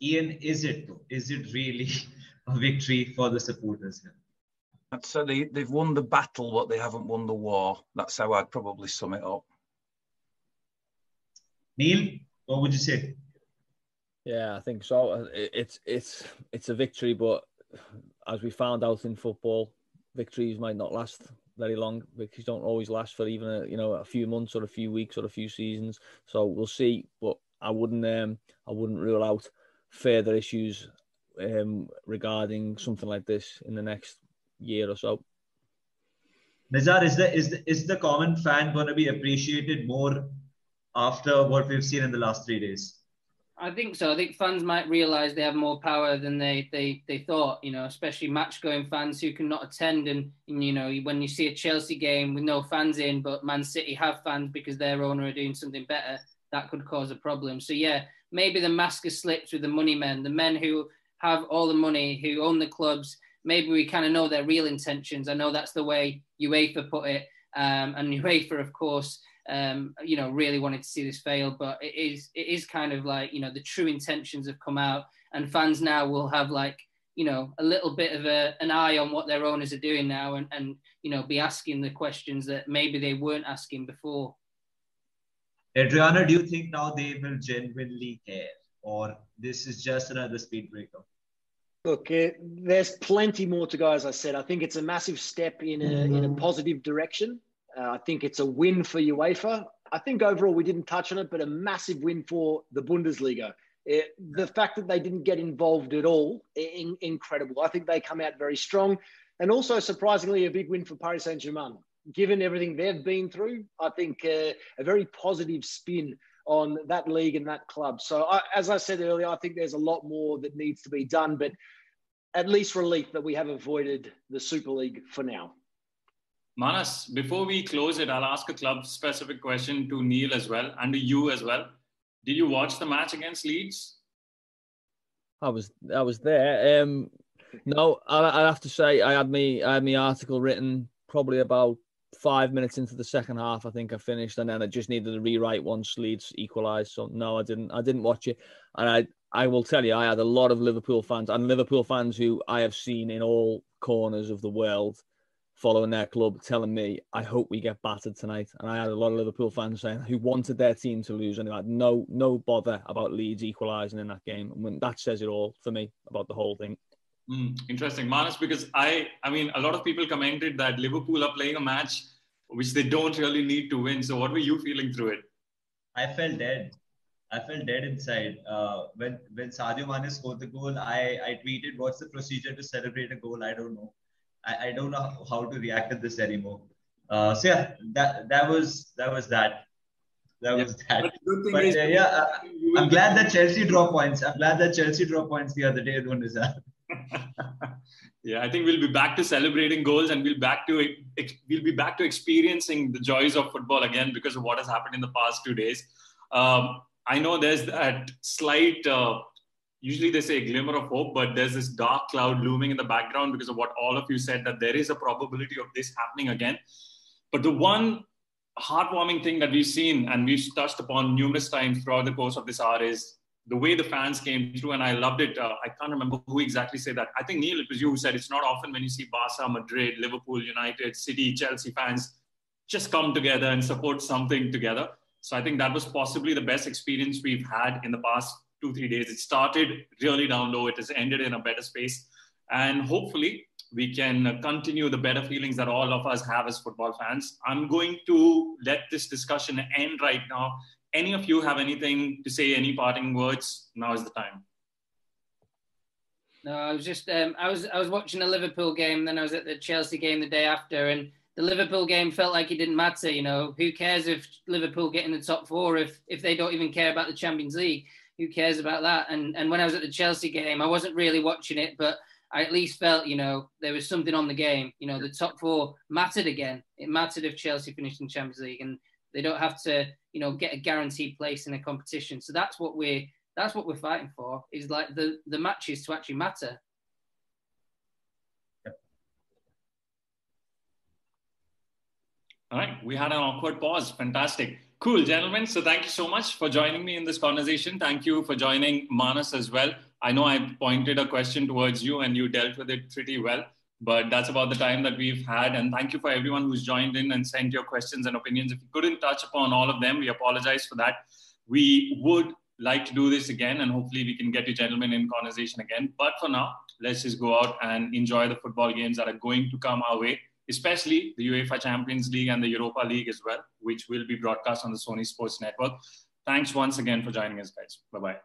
Ian, is it though? Is it really a victory for the supporters here? I'd say they've won the battle, but they haven't won the war. That's how I'd probably sum it up. Neil, what would you say? Yeah, I think so. It's a victory, but as we found out in football, victories might not last very long. Victories don't always last for even a few months or a few weeks or a few seasons. So we'll see. But I wouldn't rule out further issues regarding something like this in the next year or so. Nizaar, is the common fan going to be appreciated more after what we've seen in the last 3 days? I think so. I think fans might realise they have more power than they thought, especially match-going fans who cannot attend. And, when you see a Chelsea game with no fans in, but Man City have fans because their owner are doing something better, that could cause a problem. So, yeah, maybe the mask has slipped with the money men, the men who have all the money, who own the clubs. Maybe we kind of know their real intentions. I know that's the way UEFA put it. And UEFA, of course, really wanted to see this fail, but it is kind of like, the true intentions have come out, and fans now will have a little bit of an eye on what their owners are doing now, and be asking the questions that maybe they weren't asking before. Adriano, do you think now they will genuinely care, or this is just another speed breaker? Look, there's plenty more to go, as I said. I think it's a massive step in a positive direction. I think it's a win for UEFA. I think overall we didn't touch on it, but a massive win for the Bundesliga. The fact that they didn't get involved at all, incredible. I think they come out very strong. And also, surprisingly, a big win for Paris Saint-Germain. Given everything they've been through, I think a very positive spin on that league and that club. So, as I said earlier, I think there's a lot more that needs to be done, but at least relief that we have avoided the Super League for now. Manas, before we close it, I'll ask a club-specific question to Neil as well, and to you as well. Did you watch the match against Leeds? I was there. No, I have to say I had my article written probably about 5 minutes into the second half. I think I finished, and then I just needed to rewrite once Leeds equalised. So no, I didn't watch it, and I will tell you, I had a lot of Liverpool fans, and Liverpool fans who I have seen in all corners of the world following their club, telling me, I hope we get battered tonight. And I had a lot of Liverpool fans saying who wanted their team to lose, and they had no bother about Leeds equalising in that game. And that says it all for me about the whole thing. Interesting, Manas, because I mean, a lot of people commented that Liverpool are playing a match which they don't really need to win. So what were you feeling through it? I felt dead inside. When Sadio Mane scored the goal, I tweeted, what's the procedure to celebrate a goal? I don't know. I don't know how to react to this anymore. So yeah, that was that. I'm glad that Chelsea draw points. The other day, Nizaar. Yeah, I think we'll be back to celebrating goals, and we'll be back to experiencing the joys of football again because of what has happened in the past 2 days. I know there's that slight. Usually they say a glimmer of hope, but there's this dark cloud looming in the background because of what all of you said, that there is a probability of this happening again. But the one heartwarming thing that we've seen, and we've touched upon numerous times throughout the course of this hour, is the way the fans came through, and I loved it. I can't remember who exactly said that. I think, Neil, it was you who said it's not often when you see Barca, Madrid, Liverpool, United, City, Chelsea fans just come together and support something together. So I think that was possibly the best experience we've had in the past 2-3 days. It started really down low. It has ended in a better space. And hopefully we can continue the better feelings that all of us have as football fans. I'm going to let this discussion end right now. Any of you have anything to say, any parting words? Now is the time. No, I was just, I was watching a Liverpool game, then I was at the Chelsea game the day after, and the Liverpool game felt like it didn't matter. You know, who cares if Liverpool get in the top four if they don't even care about the Champions League? Who cares about that? And when I was at the Chelsea game, I wasn't really watching it, but I at least felt, you know, there was something on the game. You know, the top four mattered again. It mattered if Chelsea finished in Champions League, and they don't have to, you know, get a guaranteed place in a competition. So that's what we're fighting for, is like the matches to actually matter. All right, we had an awkward pause. Fantastic. Cool, gentlemen. So thank you so much for joining me in this conversation. Thank you for joining Manas as well. I know I pointed a question towards you and you dealt with it pretty well, but that's about the time that we've had. And thank you for everyone who's joined in and sent your questions and opinions. If you couldn't touch upon all of them, we apologize for that. We would like to do this again, and hopefully we can get you gentlemen in conversation again. But for now, let's just go out and enjoy the football games that are going to come our way, especially the UEFA Champions League and the Europa League as well, which will be broadcast on the Sony Sports Network. Thanks once again for joining us, guys. Bye-bye.